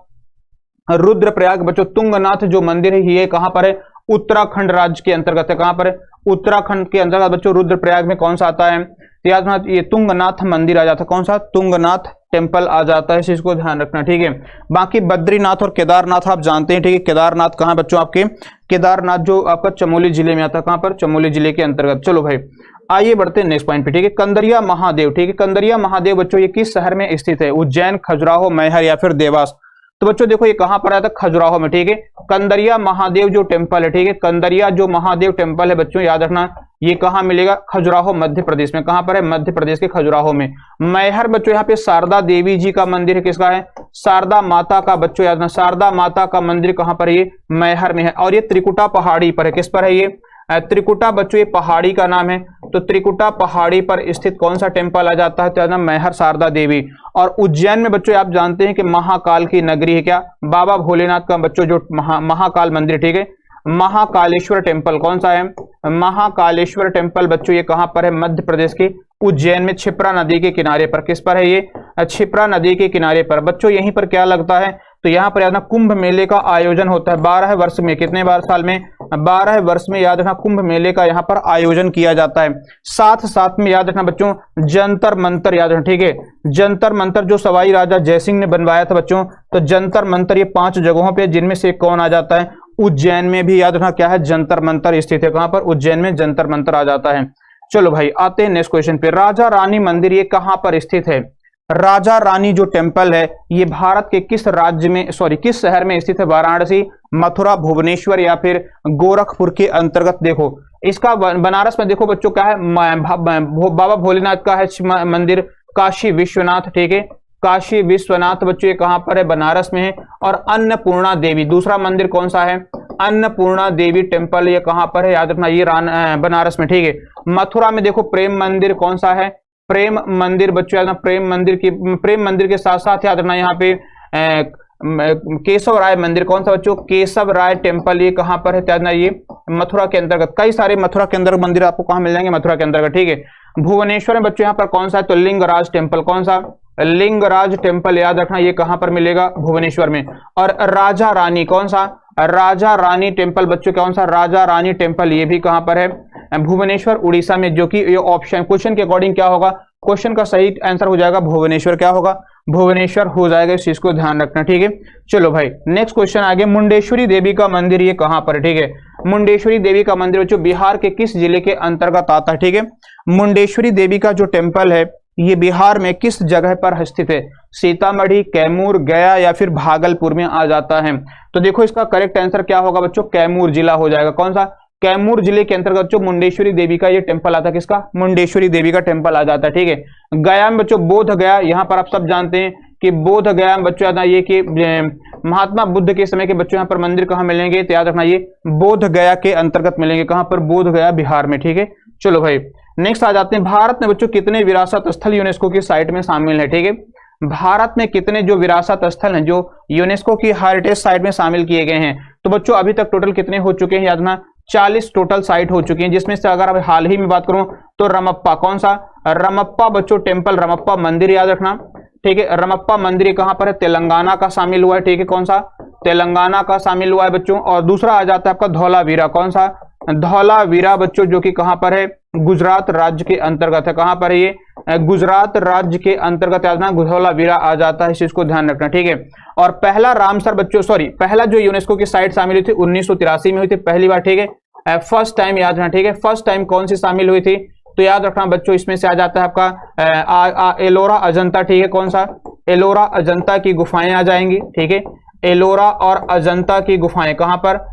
रुद्रप्रयाग। बच्चों तुंगनाथ जो मंदिर है ये कहां पर है, उत्तराखंड राज्य के अंतर्गत है। कहां पर है, उत्तराखंड के अंतर्गत। बच्चों रुद्रप्रयाग में कौन सा आता है, याद रखना ये तुंगनाथ मंदिर आ जाता है। कौन सा, तुंगनाथ टेम्पल आ जाता है, इस चीज को ध्यान रखना, ठीक है। बाकी बद्रीनाथ और केदारनाथ आप जानते हैं, ठीक है। केदारनाथ कहां बच्चों, आपके केदारनाथ जो आपका चमोली जिले में आता है। कहां पर, चमोली जिले के अंतर्गत। चलो भाई आइए बढ़ते हैं नेक्स्ट पॉइंट पे, ठीक है। कंदरिया महादेव, ठीक है। कंदरिया महादेव बच्चों ये किस शहर में स्थित है, उज्जैन, खजुराहो, मैहर या फिर देवास। तो बच्चों देखो ये कहां पर आता है, खजुराहो में, ठीक है। कंदरिया महादेव जो टेम्पल है, ठीक है, कंदरिया जो महादेव टेम्पल है बच्चों याद रखना ये कहां मिलेगा, खजुराहो मध्य प्रदेश में। कहां पर है, मध्य प्रदेश के खजुराहो में। मैहर बच्चों यहाँ पे शारदा देवी जी का मंदिर है, किसका है, शारदा माता का। बच्चों याद रखना शारदा माता का मंदिर कहां पर है, ये मैहर में है। और ये त्रिकुटा पहाड़ी पर है, किस पर है ये, त्रिकुटा बच्चों ये पहाड़ी का नाम है। तो त्रिकुटा पहाड़ी पर स्थित कौन सा टेम्पल आ जाता है, तो मैहर शारदा देवी। और उज्जैन में बच्चों आप जानते हैं कि महाकाल की नगरी है, क्या, बाबा भोलेनाथ का बच्चों जो महाकाल मंदिर, ठीक है। महाकालेश्वर टेम्पल कौन सा है, महाकालेश्वर टेम्पल बच्चों ये कहां पर है, मध्य प्रदेश के उज्जैन में, क्षिप्रा नदी के किनारे पर। किस पर है ये, क्षिप्रा नदी के किनारे पर। बच्चों यहीं पर क्या लगता है, तो यहाँ पर याद रखना कुंभ मेले का आयोजन होता है 12 वर्ष में। कितने बार साल में, 12 वर्ष में याद रखना कुंभ मेले का यहाँ पर आयोजन किया जाता है। साथ साथ में याद रखना बच्चों जंतर मंतर याद रखना, ठीक है। जंतर मंतर जो सवाई राजा जयसिंह ने बनवाया था बच्चों, तो जंतर मंतर ये 5 जगहों पे, जिनमें से कौन आ जाता है, उज्जैन में भी याद रखना क्या है, जंतर मंतर स्थित है। कहां पर, उज्जैन में जंतर मंतर आ जाता है। चलो भाई आते हैं नेक्स्ट क्वेश्चन पे। राजा रानी मंदिर ये कहां पर स्थित है, राजा रानी जो टेम्पल है ये भारत के किस राज्य में, सॉरी किस शहर में स्थित है, वाराणसी, मथुरा, भुवनेश्वर या फिर गोरखपुर के अंतर्गत। देखो इसका बनारस में देखो बच्चों क्या है, बाबा भोलेनाथ का है मंदिर, काशी विश्वनाथ, ठीक है। काशी विश्वनाथ बच्चों ये कहां पर है, बनारस में है। और अन्नपूर्णा देवी दूसरा मंदिर कौन सा है, अन्नपूर्णा देवी टेम्पल ये कहां पर है, याद रखना ये बनारस में, ठीक है। मथुरा में देखो प्रेम मंदिर कौन सा है, प्रेम मंदिर बच्चों याद रखना, प्रेम मंदिर के साथ साथ याद रखना यहाँ पे केशव राय मंदिर कौन सा बच्चों, केशव राय टेम्पल ये कहां पर है, याद रखना ये मथुरा के अंतर्गत। कई सारे मथुरा के अंदर मंदिर आपको कहां मिल जाएंगे, मथुरा के अंतर्गत, ठीक है। भुवनेश्वर में बच्चों यहाँ पर कौन सा है, तो लिंगराज टेम्पल। कौन सा, लिंगराज टेम्पल याद रखना ये कहां पर मिलेगा, भुवनेश्वर में। और राजा रानी कौन सा, राजा रानी टेम्पल बच्चों कौन सा, राजा रानी टेम्पल ये भी कहां पर है, भुवनेश्वर उड़ीसा में। जो कि ये ऑप्शन क्वेश्चन के अकॉर्डिंग क्या होगा, क्वेश्चन का सही आंसर हो जाएगा भुवनेश्वर, क्या होगा, भुवनेश्वर हो जाएगा, इस चीज को ध्यान रखना, ठीक है। चलो भाई नेक्स्ट क्वेश्चन आगे, मुंडेश्वरी देवी का मंदिर ये कहां पर है, ठीक है। मुंडेश्वरी देवी का मंदिर बच्चों बिहार के किस जिले के अंतर्गत आता है, ठीक है। मुंडेश्वरी देवी का जो टेम्पल है ये बिहार में किस जगह पर स्थित है, सीतामढ़ी, कैमूर, गया या फिर भागलपुर में आ जाता है। तो देखो इसका करेक्ट आंसर क्या होगा बच्चों, कैमूर जिला हो जाएगा। कौन सा, कैमूर जिले के अंतर्गत जो मुंडेश्वरी देवी का ये टेम्पल आता है, किसका, मुंडेश्वरी देवी का टेम्पल आ जाता है, ठीक है। गया में बच्चों बोध गया, यहाँ पर आप सब जानते हैं कि बोध गया में बच्चों याद ये कि महात्मा बुद्ध के समय के बच्चों यहाँ पर मंदिर कहाँ मिलेंगे, तो याद रखना ये बोध गया के अंतर्गत मिलेंगे। कहां पर, बोध गया बिहार में, ठीक है। चलो भाई नेक्स्ट आ जाते हैं, भारत में बच्चों कितने विरासत स्थल यूनेस्को की साइट में शामिल है, ठीक है। भारत में कितने जो विरासत स्थल हैं जो यूनेस्को की हेरिटेज साइट में शामिल किए गए हैं, तो बच्चों अभी तक टोटल कितने हो चुके हैं, याद रखना 40 टोटल साइट हो चुकी हैं। जिसमें से अगर अब हाल ही में बात करूं तो रमप्पा, कौन सा, रमप्पा बच्चों टेम्पल, रमप्पा मंदिर याद रखना, ठीक है। रमप्पा मंदिर कहां पर है, तेलंगाना का शामिल हुआ है, ठीक है। कौन सा, तेलंगाना का शामिल हुआ है बच्चों। और दूसरा आ जाता है आपका धौलावीरा, कौन सा, धौलावीरा बच्चों जो कि कहां पर है, गुजरात राज्य के अंतर्गत है। कहां पर है ये, गुजरात राज्य के अंतर्गत याद रखना धौलावीरा आ जाता है, इस चीज को ध्यान रखना, ठीक है। और पहला रामसर बच्चों, सॉरी पहला जो यूनेस्को की साइट शामिल हुई थी 1983 में हुई थी पहली बार, ठीक है। फर्स्ट टाइम याद रखना, ठीक है। फर्स्ट टाइम कौन सी शामिल हुई थी, तो याद रखना बच्चों इसमें से आ जाता है आपका एलोरा अजंता, ठीक है। कौन सा, एलोरा अजंता की गुफाएं आ जाएंगी, ठीक है। एलोरा और अजंता की गुफाएं कहां पर,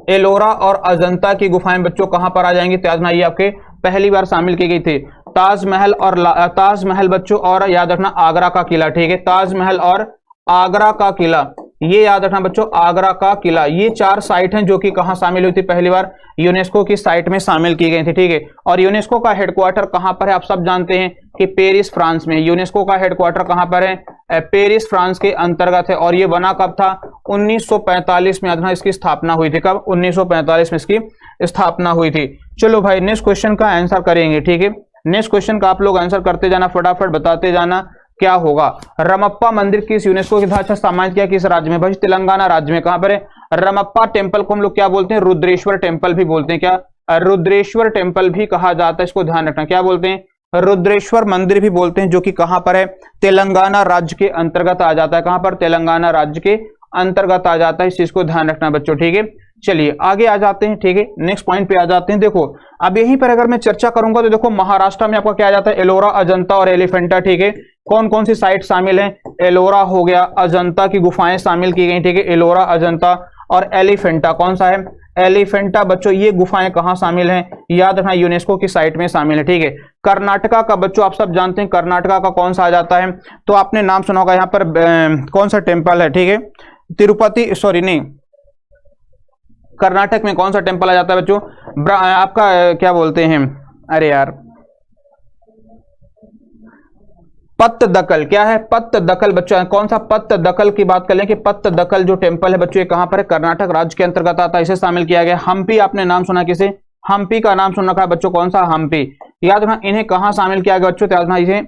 एलोरा और अजंता की गुफाएं बच्चों कहां पर आ जाएंगी, तो याद रखना ये आपके पहली बार शामिल की गई थी। ताजमहल बच्चों और याद रखना आगरा का किला, ठीक है। ताजमहल और आगरा का किला ये याद रखना बच्चों, आगरा का किला, ये 4 साइट हैं जो कि कहां शामिल हुई थी, पहली बार यूनेस्को की साइट में शामिल की गई थी, ठीक है। और यूनेस्को का हेडक्वार्टर कहां पर है, आप सब जानते हैं कि पेरिस फ्रांस में। यूनेस्को का हेडक्वार्टर कहां पर है, पेरिस फ्रांस के अंतर्गत है। और ये बना कब था, 1945 में याद इसकी स्थापना हुई थी। कब? 1945 में इसकी स्थापना हुई थी। चलो भाई नेक्स्ट क्वेश्चन का आंसर करेंगे, ठीक है। नेक्स्ट क्वेश्चन का आप लोग आंसर करते जाना, फटाफट बताते जाना क्या होगा। रमप्पा मंदिर किस यूनेस्को के तहत सम्मानित किया, किस राज्य में? भाई तेलंगाना राज्य में। कहां पर है? रमप्पा टेम्पल को हम लोग क्या बोलते हैं? रुद्रेश्वर टेम्पल भी बोलते हैं। क्या? रुद्रेश्वर टेम्पल भी कहा जाता है, इसको ध्यान रखना। क्या बोलते हैं? रुद्रेश्वर मंदिर भी बोलते हैं, जो कि कहां पर है? तेलंगाना राज्य के अंतर्गत आ जाता है। कहां पर? तेलंगाना राज्य के अंतर्गत आ जाता है, इस चीज को ध्यान रखना बच्चों, ठीक है। चलिए आगे आ जाते हैं, ठीक है। नेक्स्ट पॉइंट पे आ जाते हैं। देखो अब यहीं पर अगर मैं चर्चा करूंगा तो देखो महाराष्ट्र में आपका क्या आ जाता है? एलोरा, अजंता और एलिफेंटा, ठीक है। कौन कौन सी साइट शामिल है? एलोरा हो गया, अजंता की गुफाएं शामिल की गई, ठीक है। एलोरा, अजंता और एलिफेंटा कौन सा है? एलिफेंटा बच्चों, ये गुफाएं कहां शामिल हैं? याद रखना यूनेस्को की साइट में शामिल है, ठीक है। कर्नाटका का बच्चों आप सब जानते हैं, कर्नाटका का कौन सा आ जाता है? तो आपने नाम सुना होगा यहाँ पर कौन सा टेम्पल है, ठीक है। तिरुपति, सॉरी नहीं, कर्नाटक में कौन सा टेम्पल आ जाता है बच्चों? आपका क्या बोलते हैं, अरे यार, पत्तदकल। क्या है? पत्तदकल बच्चों। कौन सा? पत्तदकल की बात कर लें कि पत्तदकल जो टेम्पल है बच्चों, ये कहां पर है? कर्नाटक राज्य के अंतर्गत आता है, इसे शामिल किया गया। हम्पी आपने नाम सुना, किसे? हम्पी का नाम सुन रखा है बच्चों, कौन सा? हम्पी। याद रखना इन्हें कहां शामिल किया गया बच्चों? तो याद रखना इसे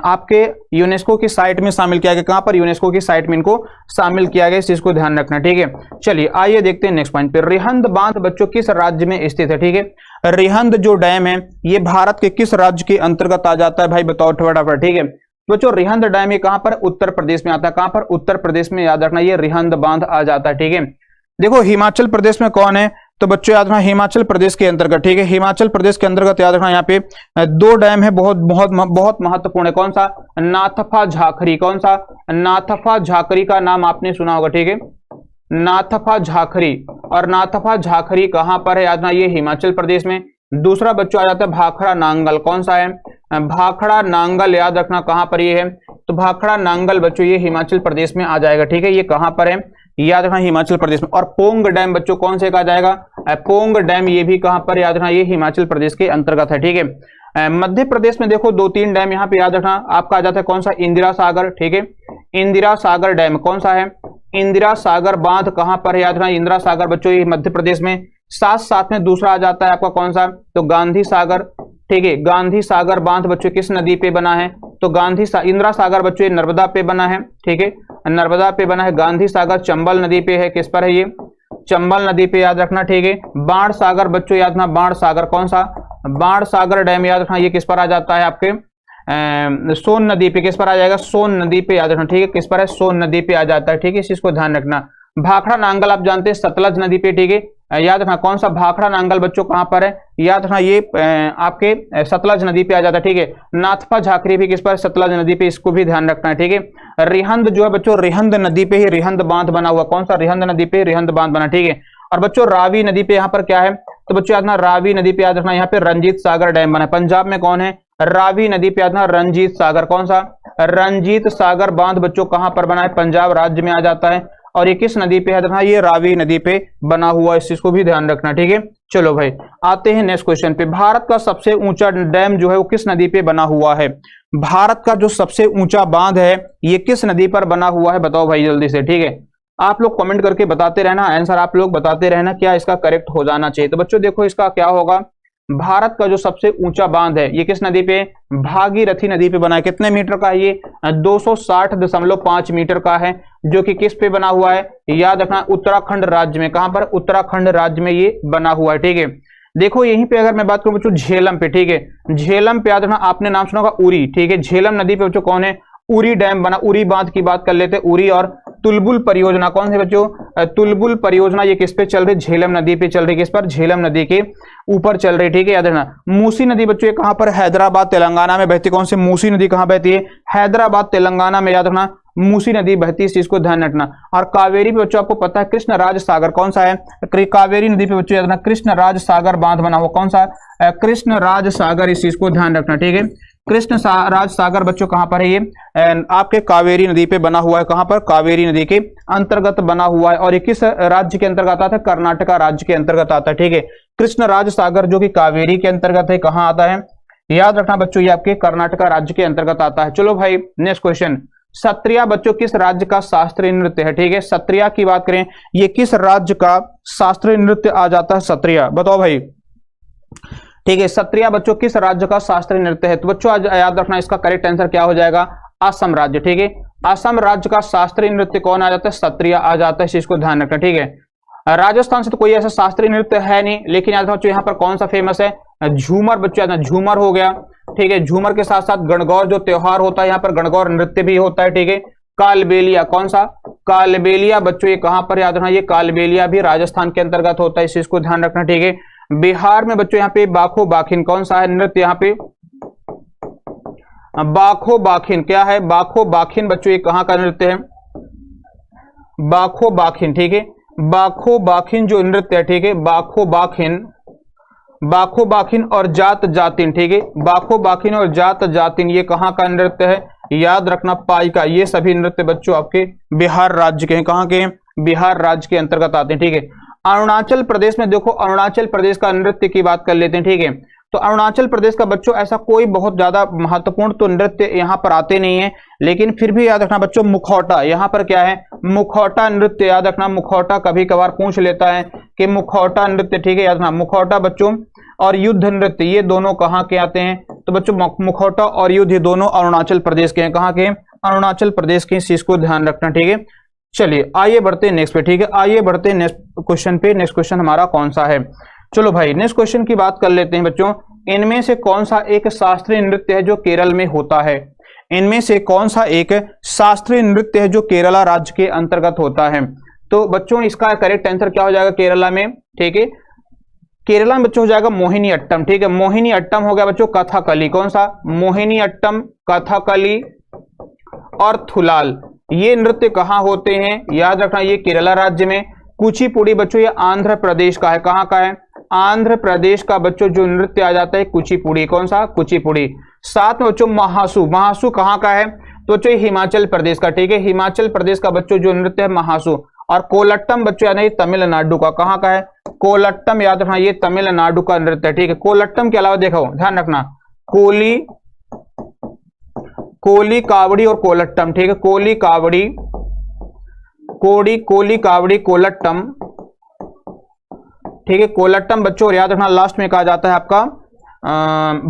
आपके यूनेस्को की साइट में शामिल किया गया। कहां पर? यूनेस्को की साइट में इनको शामिल किया गया, इस चीज को ध्यान रखना, ठीक है। चलिए आइए देखते हैं नेक्स्ट पॉइंट पे। रिहंद बांध बच्चों किस राज्य में स्थित है, ठीक है। रिहंद जो डैम है ये भारत के किस राज्य के अंतर्गत आ जाता है? भाई बताओ फटाफट, ठीक है। बच्चों रिहंद डैम ये कहां पर? उत्तर प्रदेश में आता है। कहां पर? उत्तर प्रदेश में। याद रखना ये रिहंद बांध आ जाता है, ठीक है। देखो हिमाचल प्रदेश में कौन है? तो बच्चों याद रखना हिमाचल प्रदेश के अंतर्गत, ठीक है। हिमाचल प्रदेश के अंतर्गत याद रखना यहाँ पे दो डैम है, बहुत बहुत बहुत महत्वपूर्ण है। कौन सा? नाथपा झाखरी। कौन सा? नाथपा झाखरी का नाम आपने सुना होगा, ठीक है। नाथपा झाखरी, और नाथपा झाखरी कहां पर है? याद रखना ये हिमाचल प्रदेश में। दूसरा बच्चों आ जाता है भाखड़ा नांगल। कौन सा है? भाखड़ा नांगल। याद रखना कहां पर ये है? तो भाखड़ा नांगल बच्चों ये हिमाचल प्रदेश में आ जाएगा, ठीक है। ये कहां पर है? याद रखना हिमाचल प्रदेश में। और पोंग डैम बच्चों कौन से कहा जाएगा? पोंग डैम ये भी कहां पर? याद रखना ये हिमाचल प्रदेश के अंतर्गत है, ठीक है। मध्य प्रदेश में देखो दो तीन डैम यहाँ पे याद रखना आपका आ जाता है। कौन सा? इंदिरा सागर, ठीक है। इंदिरा सागर डैम कौन सा है? इंदिरा सागर बांध कहां पर है? याद रखना इंदिरा सागर बच्चों ये मध्य प्रदेश में। साथ साथ में दूसरा आ जाता है आपका कौन सा? तो गांधी सागर, ठीक है। गांधी सागर बांध बच्चों किस नदी पे बना है? तो इंदिरा सागर बच्चों ये नर्मदा पे बना है, ठीक है। नर्मदा पे बना है। गांधी सागर चंबल नदी पे है। किस पर है ये? चंबल नदी पे, याद रखना, ठीक है। बाण सागर बच्चों याद रखना, बाण सागर कौन सा? बाण सागर डैम याद रखना ये किस पर आ जाता है? आपके सोन नदी पे। किस पर आ जाएगा? सोन नदी पे, याद रखना, ठीक है। किस पर है? सोन नदी पे आ जाता है, ठीक है। इस चीज को ध्यान रखना। भाखड़ा नांगल आप जानते हैं सतलज नदी पे, ठीक है। याद रखना कौन सा? भाखड़ा नांगल बच्चों कहां पर है? याद रखना ये आपके सतलज नदी पे आ जाता है, ठीक है। नाथपा झाखरी भी किस पर? सतलज नदी पे, इसको भी ध्यान रखना है, ठीक है। रिहंद जो है बच्चों रिहंद नदी पे ही रिहंद बांध बना हुआ। कौन सा? रिहंद नदी पे रिहंद बांध बना, ठीक है। और बच्चों रावी नदी पे यहाँ पर क्या है? तो बच्चों याद रखना रावी नदी पे याद रखना यहाँ पे रंजीत सागर डैम बना है। पंजाब में कौन है? रावी नदी पे याद रखना रंजीत सागर। कौन सा? रंजीत सागर बांध बच्चों कहां पर बना है? पंजाब राज्य में आ जाता है। और ये किस नदी पे है? देखना ये रावी नदी पे बना हुआ, इस चीज को भी ध्यान रखना, ठीक है। चलो भाई आते हैं नेक्स्ट क्वेश्चन पे। भारत का सबसे ऊंचा डैम जो है वो किस नदी पे बना हुआ है? भारत का जो सबसे ऊंचा बांध है ये किस नदी पर बना हुआ है? बताओ भाई जल्दी से, ठीक है। आप लोग कमेंट करके बताते रहना, आंसर आप लोग बताते रहना क्या इसका करेक्ट हो जाना चाहिए। तो बच्चों देखो इसका क्या होगा? भारत का जो सबसे ऊंचा बांध है ये किस नदी पे? भागीरथी नदी पे बना है। कितने मीटर का है ये? 260.5 मीटर का है, जो कि किस पे बना हुआ है? याद रखना उत्तराखंड राज्य में। कहां पर? उत्तराखंड राज्य में ये बना हुआ है, ठीक है। देखो यहीं पे अगर मैं बात करूं बच्चों झेलम पे, ठीक है। झेलम पे याद रखना आपने नाम सुना होगा उरी, ठीक है। झेलम नदी पे बच्चों कौन है? उरी डैम बना। उरी बांध की बात कर लेते। उरी और तुलबुल परियोजना कौन है बच्चों? तुलबुल परियोजना ये किस पे चल रही? झेलम नदी पे चल रही। किस पर? झेलम नदी के ऊपर चल रही, ठीक है। याद रखना मूसी नदी बच्चों ये कहां पर? हैदराबाद तेलंगाना में बहती। कौन सी? मूसी नदी कहां बहती है? हैदराबाद तेलंगाना में। याद रखना मूसी नदी बहती, इस चीज को ध्यान रखना। और कावेरी पे बच्चों आपको पता है कृष्ण राज सागर कौन सा है? कावेरी नदी पे बच्चों याद रखना कृष्ण राज सागर बांध बना हुआ। कौन सा? कृष्ण राज सागर, इस चीज को ध्यान रखना, ठीक है। कृष्ण राज सागर बच्चों कहां पर है? ये आपके कावेरी नदी पे बना हुआ है। कहां पर? कावेरी नदी के अंतर्गत बना हुआ है। और ये किस राज्य के अंतर्गत आता है? कर्नाटका राज्य के अंतर्गत आता है, ठीक है। कृष्ण राज सागर जो कि कावेरी के अंतर्गत है, कहां आता है? याद रखना बच्चों ये आपके कर्नाटका राज्य के अंतर्गत आता है। चलो भाई नेक्स्ट क्वेश्चन। सत्रिया बच्चों किस राज्य का शास्त्रीय नृत्य है? ठीक है, सत्रिया की बात करें, ये किस राज्य का शास्त्रीय नृत्य आ जाता है? सत्रिया, बताओ भाई। ठीक है, सत्रिया बच्चों किस राज्य का शास्त्रीय नृत्य है? तो बच्चों आज याद रखना, इसका करेक्ट आंसर क्या हो जाएगा? असम राज्य। ठीक है, असम राज्य का शास्त्रीय नृत्य कौन आ जाता है? सत्रिया आ जाता है, इस चीज को ध्यान रखना। ठीक है, राजस्थान से तो कोई ऐसा शास्त्रीय नृत्य है नहीं, लेकिन याद रखो यहाँ पर कौन सा फेमस है? झूमर बच्चों, याद, झूमर हो गया। ठीक है, झूमर के साथ साथ गणगौर जो त्योहार होता है, यहाँ पर गणगौर नृत्य भी होता है। ठीक है, कालबेलिया, कौन सा? कालबेलिया बच्चों, ये कहां पर? याद रखना, ये कालबेलिया भी राजस्थान के अंतर्गत होता है, इस चीज को ध्यान रखना। ठीक है, बिहार में बच्चों यहाँ पे बाखो बाखिन, कौन सा है नृत्य यहाँ पे? बाखो बाखिन, क्या है? बाखो बाखिन बच्चों, ये कहां का नृत्य है? बाखो बाखिन। ठीक है, बाखो बाखिन जो नृत्य है, ठीक है, बाखो बाखिन, बाखो बाखिन और जात जातिन। ठीक है, बाखो बाखिन और जात जातिन ये कहां का नृत्य है? याद रखना, पाई का। ये सभी नृत्य बच्चों आपके बिहार राज्य के हैं। कहां के? बिहार राज्य के अंतर्गत आते हैं। ठीक है, अरुणाचल प्रदेश में देखो, अरुणाचल प्रदेश का नृत्य की बात कर लेते हैं। ठीक है, तो अरुणाचल प्रदेश का बच्चों ऐसा कोई बहुत ज्यादा महत्वपूर्ण तो नृत्य यहाँ पर आते नहीं है, लेकिन फिर भी याद रखना बच्चों, मुखौटा, यहाँ पर क्या है? मुखौटा नृत्य, याद रखना, मुखौटा कभी कभार पूछ लेता है कि मुखौटा नृत्य। ठीक है, याद रखना, मुखौटा बच्चों और युद्ध नृत्य ये दोनों कहाँ के आते हैं? तो बच्चों मुखौटा और युद्ध ये दोनों अरुणाचल प्रदेश के हैं। कहाँ के? अरुणाचल प्रदेश के, इस चीज को ध्यान रखना। ठीक है, चलिए आइए बढ़ते हैं नेक्स्ट पे। ठीक है, आइए बढ़ते हैं नेक्स्ट क्वेश्चन पे। नेक्स्ट क्वेश्चन हमारा कौन सा है? चलो भाई नेक्स्ट क्वेश्चन की बात कर लेते हैं बच्चों। इनमें से कौन सा एक शास्त्रीय नृत्य है जो केरल में होता है? इनमें से कौन सा एक शास्त्रीय नृत्य है जो केरला राज्य के अंतर्गत होता है? तो बच्चों इसका करेक्ट आंसर क्या हो जाएगा केरला में? ठीक है, केरला में बच्चों हो जाएगा मोहिनी अट्टम। ठीक है, मोहिनी अट्टम हो गया बच्चों कथकली। कौन सा? मोहिनी अट्टम, कथकली और थुलाल, ये नृत्य कहां होते हैं? याद रखना, ये केरला राज्य में। कुचिपुड़ी बच्चों ये आंध्र प्रदेश का है। कहां का है? आंध्र प्रदेश का बच्चों जो नृत्य आ जाता है कुचिपुड़ी। कौन सा? कुचिपुड़ी। साथ में बच्चों महासू, महासू कहां का है? तो बच्चों ये हिमाचल प्रदेश का। ठीक है, हिमाचल प्रदेश का बच्चों जो नृत्य है महासू। और कोलट्टम बच्चों यानी तमिलनाडु का। कहां का है? कोलट्टम, याद रखना ये तमिलनाडु का नृत्य है। ठीक है, कोलट्टम के अलावा देखो ध्यान रखना, कोली, कोली कावड़ी और कोलट्टम। ठीक है, कोली कावड़ी, कोली कावड़ी, कोलट्टम। ठीक है, कोलट्टम बच्चों, और याद रखना लास्ट में कहा जाता है आपका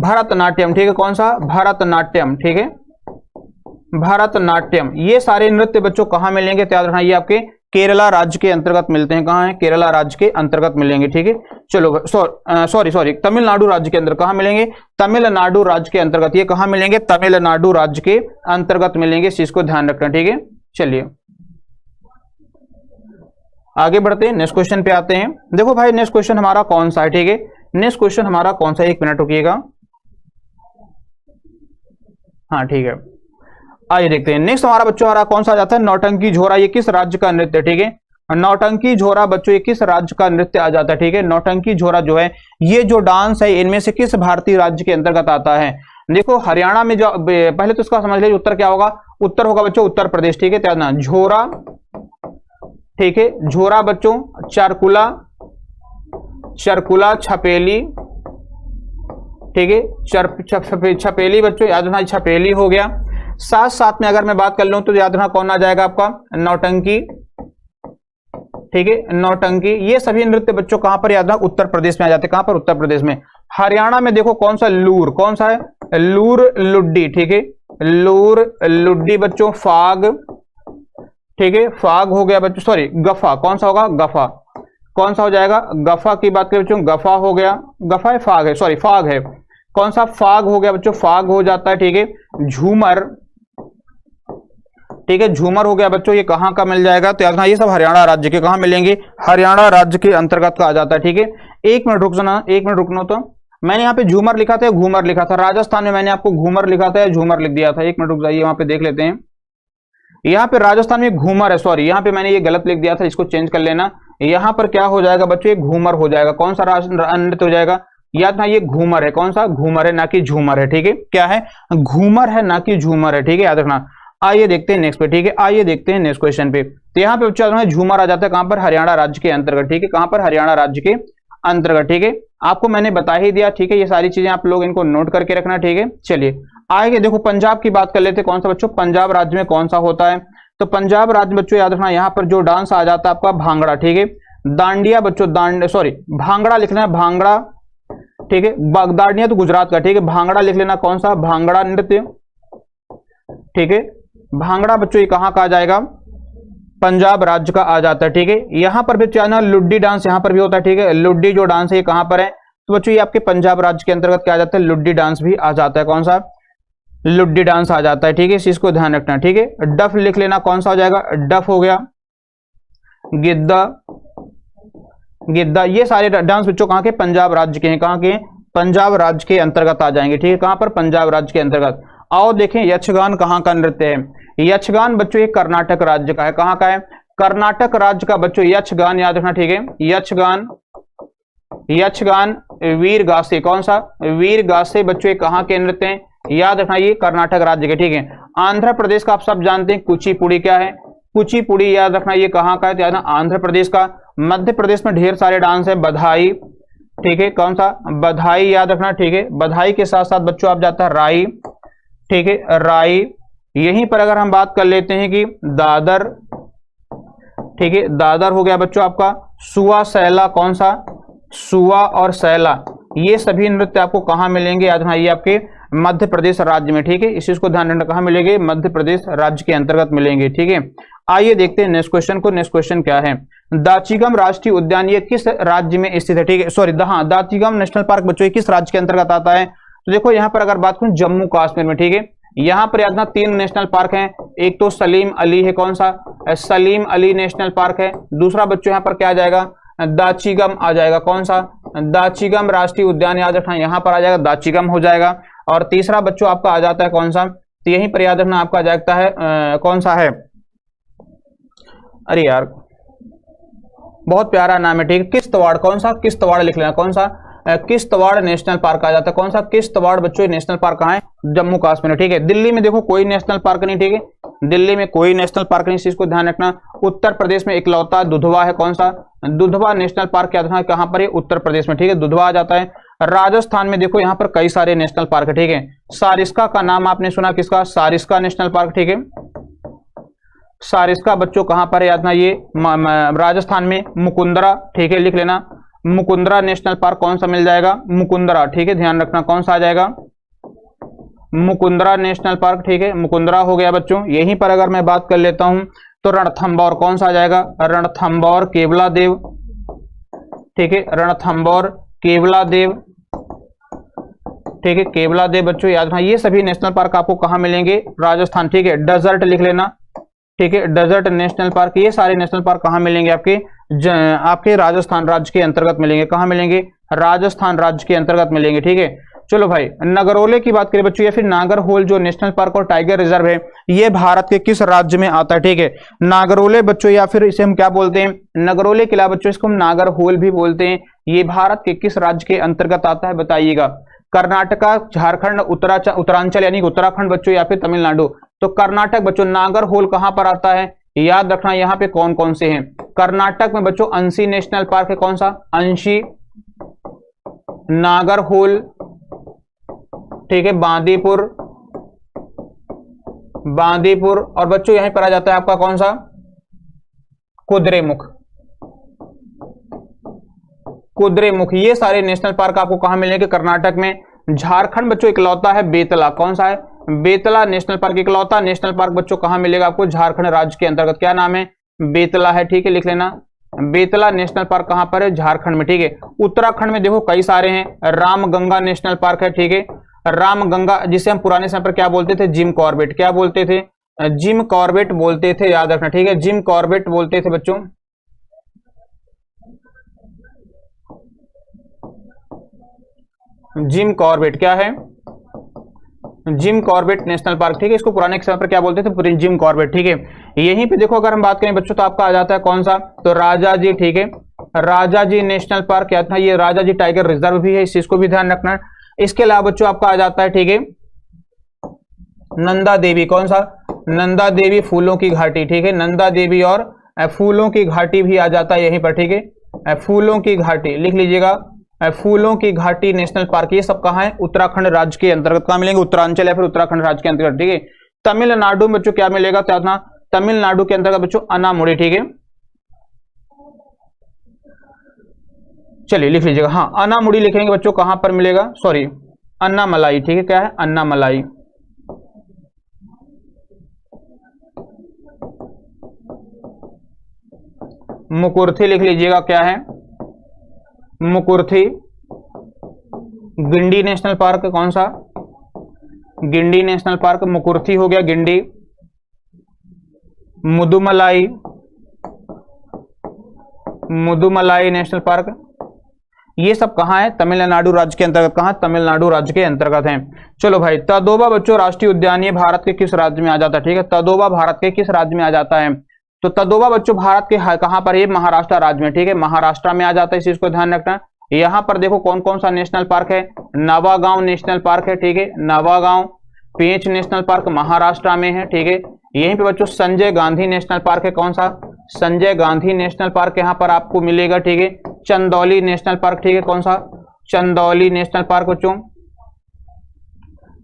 भरतनाट्यम। ठीक है, कौन सा? भरतनाट्यम। ठीक है, भरतनाट्यम। ये सारे नृत्य बच्चों कहां मिलेंगे? तो याद रखना ये आपके केरला राज्य के अंतर्गत मिलते हैं। कहां है? केरला राज्य के अंतर्गत मिलेंगे। ठीक है, चलो सॉरी तमिलनाडु राज्य के अंदर कहां मिलेंगे? तमिलनाडु राज्य के अंतर्गत। ये कहां मिलेंगे? तमिलनाडु राज्य के अंतर्गत मिलेंगे, इस चीज को ध्यान रखना। ठीक है, चलिए आगे बढ़ते हैं, नेक्स्ट क्वेश्चन पे आते हैं। देखो भाई नेक्स्ट क्वेश्चन हमारा कौन सा है? ठीक है, नेक्स्ट क्वेश्चन हमारा कौन सा है? एक मिनट रुकिएगा। हाँ ठीक है, आइए देखते हैं। नेक्स्ट हमारा बच्चों हमारा कौन सा आ जाता है? नौटंकी झोरा। ये किस राज्य का नृत्य? ठीक है, नौटंकी झोरा बच्चों ये किस राज्य का नृत्य आ जाता है? ठीक है, नौटंकी झोरा जो है ये जो डांस है इनमें से किस भारतीय राज्य के अंतर्गत आता है? देखो हरियाणा में जो, पहले तो इसका समझ लीजिए उत्तर क्या होगा? उत्तर होगा बच्चों उत्तर प्रदेश। ठीक है, क्या ना झोरा। ठीक है, झोरा बच्चों, चारकुला, चरकुला, छपेली। ठीक है, छपेली बच्चों याद रखना, छपेली हो गया। साथ साथ में अगर मैं बात कर लूं तो याद रखना कौन आ जाएगा आपका? नौटंकी। ठीक है, नौटंकी। ये सभी नृत्य बच्चों कहां पर? याद रखना उत्तर प्रदेश में आ जाते हैं। कहां पर? उत्तर प्रदेश में। हरियाणा में देखो कौन सा? लूर। कौन सा है? लूर लुड्डी। ठीक है, लूर लुड्डी बच्चों, फाग। ठीक है, फाग हो गया बच्चों, सॉरी गफा। कौन सा होगा? गफा। कौन सा हो जाएगा? गफा की बात करें बच्चों, गफा हो गया। गफा है? फाग है, सॉरी फाग है। कौन सा? फाग हो गया बच्चों, फाग हो जाता है। ठीक है, झूमर। ठीक है, झूमर हो गया बच्चों, ये कहां का मिल जाएगा? तो याद रखना ये सब हरियाणा राज्य के कहां मिलेंगे? हरियाणा राज्य के अंतर्गत का आ जाता है। ठीक है, एक मिनट रुक जाना, एक मिनट रुकना। तो मैंने यहाँ पे झूमर लिखा था, घूमर लिखा था। राजस्थान में मैंने आपको घूमर लिखा था या झूमर लिख दिया था? एक मिनट रुक जाइए, वहां पे देख लेते हैं। यहाँ पे राजस्थान में घूमर है, सॉरी यहाँ पे मैंने ये गलत लिख दिया था, इसको चेंज कर लेना। यहाँ पर क्या हो जाएगा बच्चों? ये घूमर हो जाएगा। कौन सा नृत्य हो जाएगा? याद ना ये घूमर है। कौन सा? घूमर है, ना कि झूमर है। ठीक है, क्या है? घूमर है, ना कि झूमर है। ठीक है, याद रखना। आइए देखते हैं नेक्स्ट पे। ठीक है, आइए देखते हैं नेक्स्ट क्वेश्चन पे। तो यहाँ पे बच्चा झूमर आ जाता है कहां पर? हरियाणा राज्य के अंतर्गत। ठीक है, कहां पर? हरियाणा राज्य के अंतर्गत। ठीक है, आपको मैंने बता ही दिया। ठीक है, ये सारी चीजें आप लोग इनको नोट करके रखना। ठीक है, चलिए आगे देखो पंजाब की बात कर लेते हैं। कौन सा बच्चों, पंजाब राज्य में कौन सा होता है? तो पंजाब राज्य बच्चों याद रखना, यहाँ पर जो डांस आ जाता है आपका भांगड़ा। ठीक है, दांडिया बच्चों, भांगड़ा लिखना है, भांगड़ा। ठीक है, दांडिया तो गुजरात का। ठीक है, भांगड़ा लिख लेना, कौन सा, भांगड़ा नृत्य। ठीक है, भांगड़ा बच्चों ये कहां का आ जाएगा, पंजाब राज्य का आ जाता है। ठीक है, यहां पर भी चाहना लुड्डी डांस यहां पर भी होता है। ठीक है, लुड्डी जो डांस है ये कहां पर है, तो बच्चों ये आपके पंजाब राज्य के अंतर्गत क्या आ जाता है, लुड्डी डांस भी आ जाता है। कौन सा, लुड्डी डांस आ जाता है। ठीक है, इस चीज को ध्यान रखना। ठीक है, डफ लिख लेना, कौन सा हो जाएगा, डफ हो गया, गिद्दा, गिद्दा, ये सारे डांस बच्चों कहां के, पंजाब राज्य के हैं। कहां के, पंजाब राज्य के अंतर्गत आ जाएंगे। ठीक है, कहां पर, पंजाब राज्य के अंतर्गत। आओ देखें यक्षगान कहां का नृत्य है। यक्षगान बच्चों ये कर्नाटक राज्य का है। कहां का है, कर्नाटक राज्य का बच्चों यक्षगान, याद रखना। ठीक है, यक्षगान, यक्षगान वीरगासे, कौन सा, वीरगासे बच्चों ये कहां के नृत्य हैं, याद रखना ये कर्नाटक राज्य के। ठीक है, आंध्र प्रदेश का आप सब जानते हैं कुचिपुड़ी क्या है, कुचिपुड़ी याद रखना ये कहां का है, याद रखना आंध्र प्रदेश का। मध्य प्रदेश में ढेर सारे डांस है, बधाई। ठीक है, कौन सा, बधाई याद रखना। ठीक है, बधाई के साथ साथ बच्चों आप जाता है राई। ठीक है, राई। यहीं पर अगर हम बात कर लेते हैं कि दादर। ठीक है, दादर हो गया बच्चों आपका, सुआ सैला, कौन सा, सुआ और सैला, ये सभी नृत्य आपको कहां मिलेंगे, याद रखना ये आपके मध्य प्रदेश राज्य में। ठीक है, इस चीज को ध्यान रखना, कहां मिलेंगे, मध्य प्रदेश राज्य के अंतर्गत मिलेंगे। ठीक है, आइए देखते हैं नेक्स्ट क्वेश्चन को। नेक्स्ट क्वेश्चन क्या है, दाचिगम राष्ट्रीय उद्यान ये किस राज्य में स्थित है? ठीक है, सॉरी, दाचिगम नेशनल पार्क बच्चों ये किस राज्य के अंतर्गत आता है? तो देखो यहाँ पर अगर बात करूं जम्मू कश्मीर में। ठीक है, यहाँ पर याद रखना 3 नेशनल पार्क हैं, एक तो सलीम अली है, कौन सा, सलीम अली नेशनल पार्क है। दूसरा बच्चों यहाँ पर क्या आ जाएगा, दाचिगम आ जाएगा, कौन सा, दाचिगम राष्ट्रीय उद्यान, याद रखना यहाँ पर आ जाएगा दाचिगम हो जाएगा। और तीसरा बच्चों आपका आ जाता है कौन सा, तो यहीं पर याद रखना आपका आ जाता है कौन सा है, अरे यार बहुत प्यारा नाम है। ठीक है, किश्तवाड़, कौन सा, किश्तवाड़ लिख लेना, कौन सा, किश्तवाड़ नेशनल पार्क आ जाता है। कौन सा, किश्तवाड़ बच्चों नेशनल पार्क कहाँ है, जम्मू कश्मीर में। ठीक है, दिल्ली में देखो कोई नेशनल पार्क नहीं। ठीक है, दिल्ली में कोई नेशनल पार्क नहीं, इस चीज को ध्यान रखना। उत्तर प्रदेश में इकलौता दुधवा है, कौन सा, दुधवा नेशनल पार्क याद रखना कहां पर है, उत्तर प्रदेश में। ठीक है, दुधवा आ जाता है। राजस्थान में देखो यहाँ पर कई सारे नेशनल पार्क है। ठीक है, सारिस्का का नाम आपने सुना, किसका, सारिस्का नेशनल पार्क। ठीक है, सारिस्का बच्चों कहां पर है, याद ना ये राजस्थान में। मुकुंदरा, ठीक है लिख लेना, मुकुंदरा नेशनल पार्क कौन सा मिल जाएगा, मुकुंदरा। ठीक है, ध्यान रखना कौन सा आ जाएगा, मुकुंदरा नेशनल पार्क। ठीक है, मुकुंदरा हो गया बच्चों। यहीं पर अगर मैं बात कर लेता हूं तो रणथंबोर कौन सा आ जाएगा, रणथंबोर केवला देव। ठीक है, रणथंबोर केवला देव। ठीक है, केवला देव बच्चों याद रखना, ये सभी नेशनल पार्क आपको कहां मिलेंगे, राजस्थान। ठीक है, डेजर्ट लिख लेना। ठीक है, डेजर्ट नेशनल पार्क, ये सारे नेशनल पार्क कहां मिलेंगे, आपके राजस्थान राज्य के अंतर्गत मिलेंगे। कहां मिलेंगे, राजस्थान राज्य के अंतर्गत मिलेंगे। ठीक है, चलो भाई नगरोले की बात करें बच्चों, या फिर नागरहोल जो नेशनल पार्क और टाइगर रिजर्व है, ये भारत के किस राज्य में आता है? ठीक है, नागरोले बच्चों, या फिर इसे हम क्या बोलते हैं, नगरोले किला बच्चों, इसको हम नागरहोल भी बोलते हैं, ये भारत के किस राज्य के अंतर्गत आता है बताइएगा। कर्नाटका, झारखंड, उत्तरांचल यानी उत्तराखंड बच्चों, या फिर तमिलनाडु। तो कर्नाटक बच्चों, नागरहोल कहां पर आता है, याद रखना यहाँ पे कौन कौन से हैं। कर्नाटक में बच्चों अंशी नेशनल पार्क है, कौन सा, अंशी, नागरहोल। ठीक है, बांदीपुर, बांदीपुर, और बच्चों यहीं पर आ जाता है आपका कौन सा, कुद्रेमुख। कुद्रेमुख, ये सारे नेशनल पार्क आपको कहां मिलेंगे, कर्नाटक में। झारखंड बच्चों इकलौता है बेतला, कौन सा है, बेतला नेशनल पार्क, इकलौता नेशनल पार्क बच्चों कहां मिलेगा आपको, झारखंड राज्य के अंतर्गत। क्या नाम है, बेतला है। ठीक है, लिख लेना, बेतला नेशनल पार्क कहां पर है, झारखंड में। ठीक है, उत्तराखंड में देखो कई सारे हैं, रामगंगा नेशनल पार्क है। ठीक है, रामगंगा जिसे हम पुराने समय पर क्या बोलते थे, जिम कॉर्बेट, क्या बोलते थे, जिम कॉर्बेट बोलते थे, याद रखना। ठीक है, जिम कॉर्बेट बोलते थे बच्चों। जिम कॉर्बेट क्या है, जिम कॉर्बेट नेशनल पार्क। ठीक है, इसको पुराने समय पर क्या बोलते थे, जिम कॉर्बेट। ठीक है, यहीं पे देखो अगर हम बात करें बच्चों तो आपका आ जाता है कौन सा, तो राजाजी। ठीक है, राजाजी नेशनल पार्क क्या था, ये राजाजी टाइगर रिजर्व भी है, इस चीज को भी ध्यान रखना। इसके अलावा बच्चों आपका आ जाता है, ठीक है, नंदा देवी, कौन सा, नंदा देवी फूलों की घाटी। ठीक है, नंदा देवी और फूलों की घाटी भी आ जाता है यहीं पर। ठीक है, फूलों की घाटी लिख लीजिएगा, फूलों की घाटी नेशनल पार्क, ये सब कहाँ है? उत्तराखंड राज्य के अंतर्गत। कहाँ मिलेंगे? उत्तरांचल या फिर उत्तराखंड राज्य के अंतर्गत, ठीक है। तमिलनाडु में बच्चों क्या मिलेगा? तो अपना तमिलनाडु के अंतर्गत बच्चों अनामुड़ी, ठीक है। चलिए लिख लीजिएगा, हाँ अनामुड़ी लिखेंगे बच्चों, कहां पर मिलेगा? सॉरी अन्नामलाई, ठीक है। क्या है? अन्नामलाई। मुकुर्थी लिख लीजिएगा, क्या है? मुकुर्थी। गिंडी नेशनल पार्क, कौन सा? गिंडी नेशनल पार्क, मुकुर्थी हो गया गिंडी। मुदुमलाई, मुदुमलाई नेशनल पार्क, ये सब कहां है? तमिलनाडु राज्य के अंतर्गत। कहां? तमिलनाडु राज्य के अंतर्गत है। चलो भाई, तदोबा बच्चों राष्ट्रीय उद्यान ये भारत के किस राज्य में आ जाता है? ठीक है, तदोबा भारत के किस राज्य में आ जाता है? तो तदोबा बच्चों भारत के कहां पर? ये महाराष्ट्र राज्य में, ठीक है, महाराष्ट्र में आ जाता है, इस चीज को ध्यान रखना। यहां पर देखो कौन कौन सा नेशनल पार्क है? नवागांव नेशनल पार्क है, ठीक है, नवागांव। पेंच नेशनल पार्क महाराष्ट्र में है, ठीक है। यहीं पे बच्चों संजय गांधी नेशनल पार्क है, कौन सा? संजय गांधी नेशनल पार्क यहां पर आपको मिलेगा, ठीक है। चंदौली नेशनल पार्क, ठीक है, कौन सा? चंदौली नेशनल पार्क बच्चों,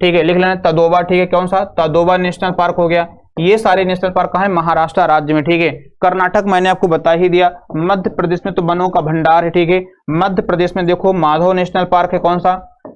ठीक है, लिख लेना तदोबा, ठीक है, कौन सा? तदोबा नेशनल पार्क हो गया। ये सारे नेशनल पार्क कहाँ है? महाराष्ट्र राज्य में, ठीक है। कर्नाटक मैंने आपको बता ही दिया। मध्य प्रदेश में तो वनों का भंडार है, ठीक है। मध्य प्रदेश में देखो माधव नेशनल पार्क है, कौन सा?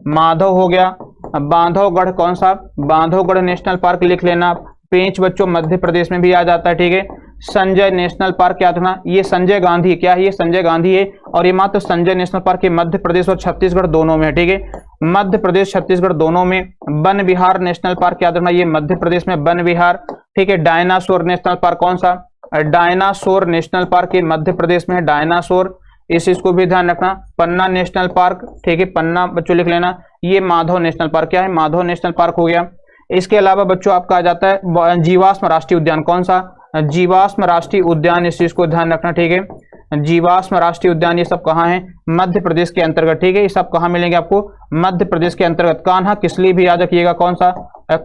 माधव हो गया। बांधवगढ़, कौन सा? बांधवगढ़ नेशनल पार्क लिख लेना। पेंच बच्चों मध्य प्रदेश में भी आ जाता है, ठीक है। संजय नेशनल पार्क याद रखना, ये संजय गांधी क्या है? ये संजय गांधी है, और ये मात्र संजय नेशनल पार्क ये मध्य प्रदेश और छत्तीसगढ़ दोनों में है, ठीक है। मध्य प्रदेश छत्तीसगढ़ दोनों में। वन विहार नेशनल पार्क याद रखना, ये मध्य प्रदेश में वन विहार, ठीक है। डायनासोर नेशनल पार्क, कौन सा? डायनासोर नेशनल पार्क ये मध्य प्रदेश में है, डायनासोर, इस चीज को भी ध्यान रखना। पन्ना नेशनल पार्क, ठीक है, पन्ना बच्चों लिख लेना। ये माधव नेशनल पार्क, क्या है? माधव नेशनल पार्क हो गया। इसके अलावा बच्चों आपका आ जाता है जीवाश्म राष्ट्रीय उद्यान, कौन सा? जीवाश्म राष्ट्रीय उद्यान, इस चीज को ध्यान रखना, ठीक है। जीवाश्म राष्ट्रीय उद्यान ये सब कहाँ है? मध्य प्रदेश के अंतर्गत, ठीक है। ये सब कहाँ मिलेंगे आपको? मध्य प्रदेश के अंतर्गत। कान्हा किसली भी याद रखिएगा, कौन सा?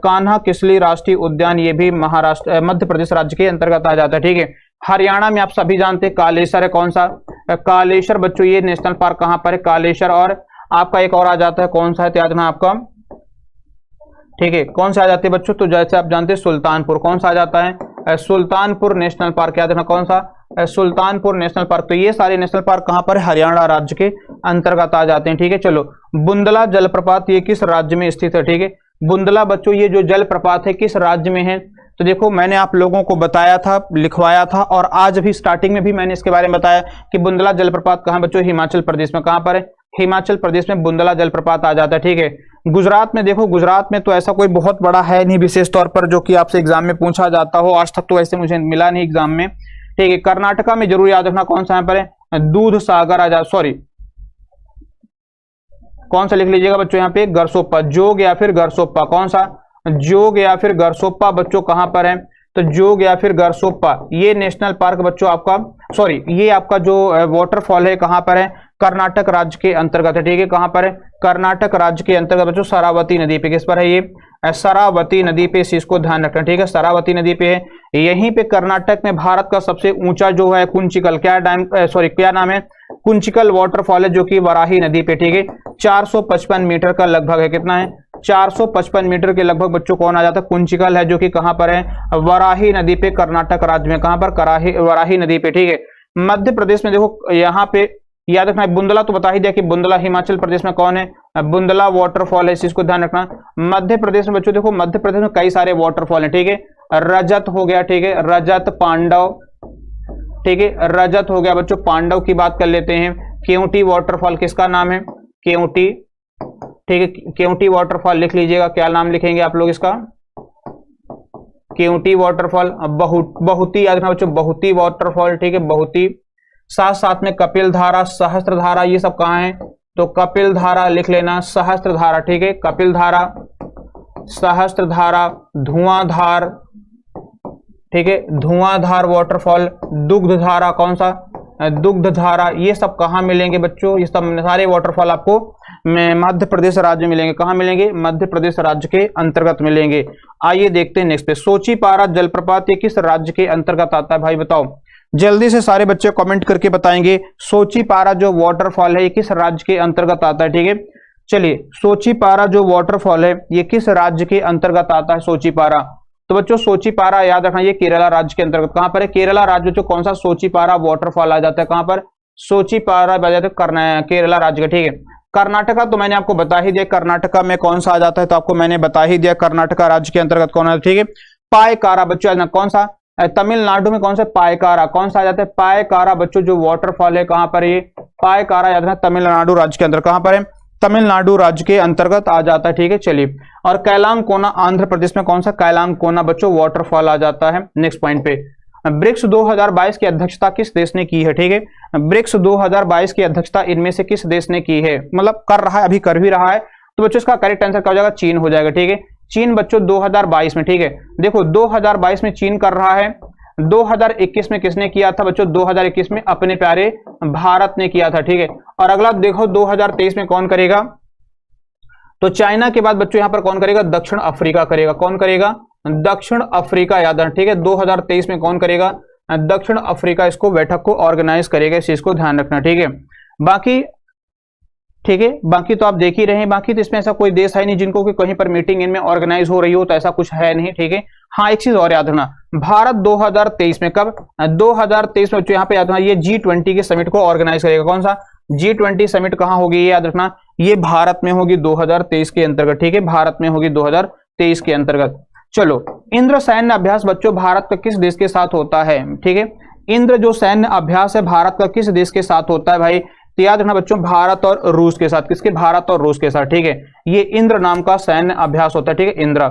कान्हा किसली राष्ट्रीय उद्यान, ये भी महाराष्ट्र मध्य प्रदेश राज्य के अंतर्गत आ जाता है, ठीक है। हरियाणा में आप सभी जानते हैं कालेश्वर है, कौन सा? कालेश्वर बच्चों ये नेशनल पार्क कहाँ पर है? कालेश्वर। और आपका एक और आ जाता है, कौन सा है? याद रखना आपका, ठीक है, कौन सा आ जाते हैं बच्चों? तो जैसे आप जानते हैं सुल्तानपुर, कौन सा आ जाता है? सुल्तानपुर नेशनल पार्क, याद रखना, कौन सा? Sultanpur national park. तो ये सारे नेशनल पार्क कहां पर है? हरियाणा राज्य के अंतर्गत आ जाते हैं, ठीक है। चलो, बुंदला जलप्रपात ये किस राज्य में स्थित है? ठीक है, बुंदला बच्चों ये जो जलप्रपात है किस राज्य में है? तो देखो मैंने आप लोगों को बताया था, लिखवाया था, और आज भी स्टार्टिंग में भी मैंने इसके बारे में बताया कि बुंदला जलप्रपात कहां बच्चों? हिमाचल प्रदेश में। कहां पर है? हिमाचल प्रदेश में बुंदला जलप्रपात आ जाता है, ठीक है। गुजरात में देखो, गुजरात में तो ऐसा कोई बहुत बड़ा है नहीं विशेष तौर पर जो कि आपसे एग्जाम में पूछा जाता हो, आज तक तो ऐसे मुझे मिला नहीं एग्जाम में, ठीक है। कर्नाटका में जरूर याद रखना, कौन सा यहाँ पर है? दूध सागर आ जा, सॉरी कौन सा लिख लीजिएगा बच्चों यहाँ पे? गरसोप्पा, जोग या फिर गरसोप्पा, कौन सा? जोग या फिर गरसोप्पा बच्चों कहां पर है? तो जोग या फिर गरसोप्पा ये नेशनल पार्क बच्चों आपका, सॉरी ये आपका जो वाटरफॉल है कहां पर है? कर्नाटक राज्य के अंतर्गत है, ठीक है। कहां पर है? कर्नाटक राज्य के अंतर्गत बच्चों, शरावती नदी पे। किस पर है ये? शरावती नदी पे, इस चीज को ध्यान रखना, ठीक है। शरावती नदी पे है। यहीं पे कर्नाटक में भारत का सबसे ऊंचा जो है कुंचिकल, क्या डैम, सॉरी क्या नाम है? कुंचिकल वाटरफॉल है, जो कि वराही नदी पे, ठीक है। 455 मीटर का लगभग है, कितना है? 455 मीटर के लगभग बच्चों कौन आ जाता है? कुंचिकल है, जो कि कहां पर है? वराही नदी पे, कर्नाटक राज्य में। कहां पर? वराही नदी पे, ठीक है। मध्य प्रदेश में देखो यहाँ पे याद रखना, बुंदला तो बता ही दिया कि बुंदला हिमाचल प्रदेश में कौन है? बुंदला वाटरफॉल है, इस चीज को ध्यान रखना। मध्य प्रदेश में बच्चों देखो, मध्य प्रदेश में कई सारे वाटरफॉल हैं, ठीक है। रजत हो गया, ठीक है, रजत, पांडव, ठीक है, रजत हो गया बच्चों। पांडव की बात कर लेते हैं। केवटी वाटरफॉल किसका नाम है? केवटी, ठीक है, केवटी वाटरफॉल लिख लीजिएगा। क्या नाम लिखेंगे आप लोग इसका? केवटी वाटरफॉल। बहुती याद रखना बच्चों, बहुती वाटरफॉल, ठीक है, बहुती। साथ साथ में कपिल धारा, सहस्त्र धारा, ये सब कहां है? तो कपिल धारा लिख लेना, सहस्त्र धारा, ठीक है, कपिल धारा, सहस्त्र धारा, धुआंधार, ठीक है, धुआंधार वाटरफॉल। दुग्ध धारा, कौन सा? दुग्ध धारा। ये सब कहां मिलेंगे बच्चों? ये सब सारे वाटरफॉल आपको मध्य प्रदेश राज्य मिलेंगे। कहां मिलेंगे? मध्य प्रदेश राज्य के अंतर्गत मिलेंगे। आइए देखते हैं नेक्स्ट पे। सोची पारा जलप्रपात ये किस राज्य के अंतर्गत आता है भाई बताओ? जल्दी से सारे बच्चे कमेंट करके बताएंगे सोचीपारा जो वाटरफॉल है ये किस राज्य के अंतर्गत आता है। ठीक है, चलिए सोचीपारा जो वाटरफॉल है ये किस राज्य के अंतर्गत आता है सोचीपारा। तो बच्चों सोचीपारा याद रखना ये केरला राज्य के अंतर्गत कहां पर है, केरला राज्य जो कौन सा सोचीपारा वाटरफॉल आ जाता है कहां पर, सोचीपारा आ जाता है केरला राज्य का। ठीक है, कर्नाटका तो मैंने आपको बता ही दिया कर्नाटका में कौन सा आ जाता है, तो आपको मैंने बता ही दिया कर्नाटका राज्य के अंतर्गत कौन है। ठीक है, पायकारा बच्चों कौन सा, तमिलनाडु में कौन सा पायकारा कौन सा आ जाता है, पायकारा बच्चों जो वाटरफॉल है कहां पर, ये पायकारा याद रखना तमिलनाडु राज्य के अंदर कहां पर है, तमिलनाडु राज्य के अंतर्गत आ जाता है। ठीक है, चलिए और कैलांकोना आंध्र प्रदेश में कौन सा कैलांकोना बच्चों वाटरफॉल आ जाता है। नेक्स्ट पॉइंट पे ब्रिक्स 2022 की अध्यक्षता किस देश ने की है। ठीक है, ब्रिक्स 2022 की अध्यक्षता इनमें से किस देश ने की है, मतलब कर रहा है, अभी कर भी रहा है। तो बच्चों इसका करेक्ट आंसर क्या हो जाएगा, चीन हो जाएगा। ठीक है, चीन बच्चों 2022 में। ठीक है, देखो 2022 में चीन कर रहा है, 2021 में किसने किया था बच्चों, 2021 में अपने प्यारे भारत ने किया था। ठीक है, और अगला देखो 2023 में कौन करेगा, तो चाइना के बाद बच्चों यहां पर कौन करेगा, दक्षिण अफ्रीका करेगा। कौन करेगा, दक्षिण अफ्रीका याद रखना। ठीक है, 2023 में कौन करेगा, दक्षिण अफ्रीका इसको बैठक को ऑर्गेनाइज करेगा, इस चीज को ध्यान रखना। ठीक है, बाकी ठीक है, बाकी तो आप देख ही रहे हैं, बाकी तो इसमें ऐसा कोई देश है नहीं जिनको कि कहीं पर मीटिंग इनमें ऑर्गेनाइज हो रही हो, तो ऐसा कुछ है नहीं। ठीक है, हाँ एक चीज और याद रखना, भारत 2023 में कब, 2023 में बच्चों यहाँ पे याद रखना ये G20 के समिट को ऑर्गेनाइज करेगा। कौन सा G20 समिट कहां होगी, ये याद रखना ये भारत में होगी 2023 के अंतर्गत। ठीक है, भारत में होगी 2023 के अंतर्गत। चलो इंद्र सैन्य अभ्यास बच्चों भारत का किस देश के साथ होता है। ठीक है, इंद्र जो सैन्य अभ्यास है भारत का किस देश के साथ होता है भाई, तो याद रखना बच्चों भारत और रूस के साथ। किसके, भारत और रूस के साथ। ठीक है, ये इंद्र नाम का सैन्य अभ्यास होता है। ठीक है, इंद्र।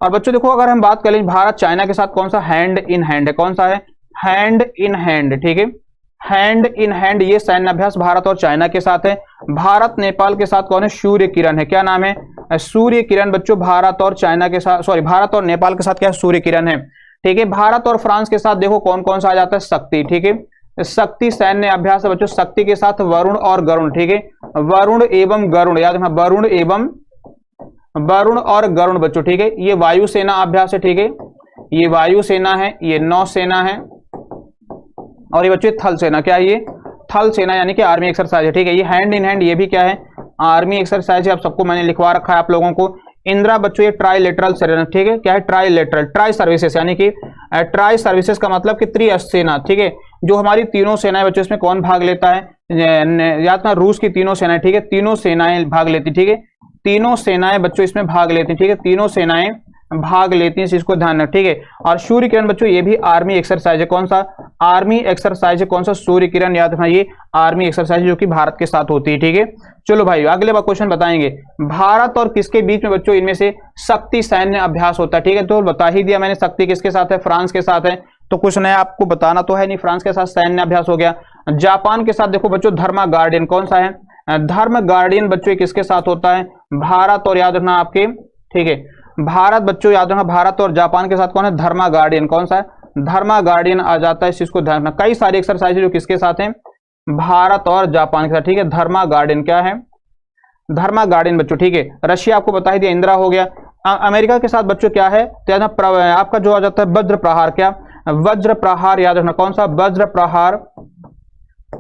और बच्चों देखो अगर हम बात करें भारत चाइना के साथ कौन सा, हैंड इन हैंड है। कौन सा है, हैंड इन हैंड। ठीक है, हैंड इन हैंड ये सैन्य अभ्यास भारत और चाइना के साथ है। भारत नेपाल के साथ कौन है, सूर्य किरण है। क्या नाम है, सूर्य किरण बच्चों भारत और चाइना के साथ, सॉरी भारत और नेपाल के साथ क्या है, सूर्य किरण है। ठीक है, भारत और फ्रांस के साथ देखो कौन कौन सा आ जाता है, शक्ति। ठीक है, शक्ति सैन्य अभ्यास है बच्चों, शक्ति के साथ वरुण और गरुण। ठीक है, वरुण एवं गरुण याद रखना, वरुण एवं वरुण और गरुण बच्चों। ठीक है, ये वायुसेना अभ्यास है। ठीक है, ये वायुसेना है, ये नौसेना है, और ये बच्चों थल सेना। क्या है ये, थल सेना यानी कि आर्मी एक्सरसाइज है। ठीक है, ये हैंड इन हैंड ये भी क्या है, आर्मी एक्सरसाइज है। आप सबको मैंने लिखवा रखा है आप लोगों को। इंदिरा बच्चों ये ट्राइलेटरल सेना। ठीक है, क्या है, ट्राइलेटरल, ट्राई सर्विसेज यानी कि ट्राई सर्विसेज का मतलब कि त्रिसेना। ठीक है, जो हमारी तीनों सेनाएं बच्चों इसमें कौन भाग लेता है, याद ना रूस की तीनों सेनाएं। ठीक है, तीनों सेनाएं भाग लेती। ठीक है, तीनों सेनाएं बच्चों इसमें भाग लेती। ठीक है, तीनों सेनाएं भाग लेती हैं, इस चीज को ध्यान रख। ठीक है, और सूर्य किरण बच्चों ये भी आर्मी एक्सरसाइज है। कौन सा, आर्मी एक्सरसाइज है। कौन सा, सूर्य किरण याद रखना ये आर्मी एक्सरसाइज जो कि भारत के साथ होती है। ठीक है, चलो भाई अगले बार क्वेश्चन बताएंगे, भारत और किसके बीच में बच्चों इनमें से शक्ति सैन्य अभ्यास होता है। ठीक है, तो बता ही दिया मैंने, शक्ति किसके साथ है, फ्रांस के साथ है। तो कुछ नया आपको बताना तो है नहीं, फ्रांस के साथ सैन्य अभ्यास हो गया। जापान के साथ देखो बच्चों धर्मा गार्डियन। कौन सा है, धर्म गार्डियन बच्चों किसके साथ होता है, भारत और याद रखना आपके। ठीक है, भारत बच्चों याद रखना, भारत और जापान के साथ कौन है, धर्मा गार्डियन। कौन सा है, धर्मा गार्डियन आ जाता है, इस चीज को ध्यान रखना। कई सारी एक्सरसाइज जो किसके साथ हैं, भारत और जापान के साथ। ठीक है, धर्मा गार्डियन क्या है, धर्मा गार्डियन बच्चों। ठीक है, रशिया आपको बता ही दिया, इंदिरा हो गया। अमेरिका के साथ बच्चों क्या है, तो आपका जो आ जाता है वज्र प्रहार। क्या, वज्र प्रहार याद रखना। कौन सा, वज्र प्रहार।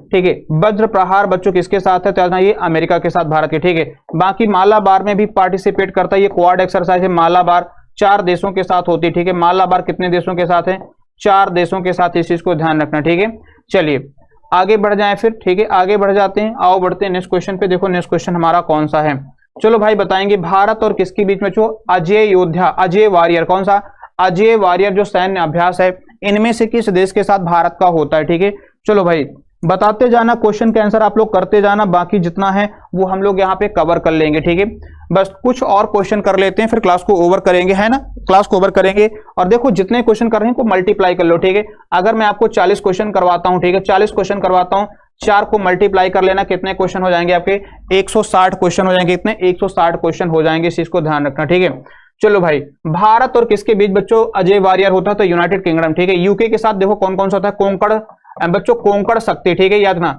ठीक है, वज्र प्रहार बच्चों किसके साथ है, तो ये अमेरिका के साथ भारत के। ठीक है, बाकी मालाबार में भी पार्टिसिपेट करता है, ये क्वाड एक्सरसाइज है। मालाबार 4 देशों के साथ होती है। ठीक है, मालाबार कितने देशों के साथ है, 4 देशों के साथ, इस चीज को ध्यान रखना। ठीक है, चलिए आगे बढ़ जाएं फिर। ठीक है, आगे बढ़ जाते हैं, आओ बढ़ते हैं नेक्स्ट क्वेश्चन पे। देखो नेक्स्ट क्वेश्चन हमारा कौन सा है, चलो भाई बताएंगे, भारत और किसके बीच में जो अजय योद्धा, अजय वॉरियर। कौन सा, अजय वॉरियर जो सैन्य अभ्यास है इनमें से किस देश के साथ भारत का होता है। ठीक है, चलो भाई बताते जाना, क्वेश्चन के आंसर आप लोग करते जाना, बाकी जितना है वो हम लोग यहाँ पे कवर कर लेंगे। ठीक है, बस कुछ और क्वेश्चन कर लेते हैं फिर क्लास को ओवर करेंगे, है ना, क्लास को ओवर करेंगे। और देखो जितने क्वेश्चन कर रहे हैं को मल्टीप्लाई कर लो। ठीक है, अगर मैं आपको 40 क्वेश्चन करवाता हूँ, ठीक है 40 क्वेश्चन करवाता हूँ, 4 को मल्टीप्लाई कर लेना, कितने क्वेश्चन हो जाएंगे आपके, 160 क्वेश्चन हो जाएंगे। इतने 160 क्वेश्चन हो जाएंगे, इस चीज को ध्यान रखना। ठीक है, चलो भाई भारत और किसके बीच बच्चों अजय वॉरियर होता है, तो यूनाइटेड किंगडम। ठीक है, यूके के साथ देखो कौन कौन सा होता है, कोंकण बच्चों, कोंकण शक्ति। ठीक है, याद रखना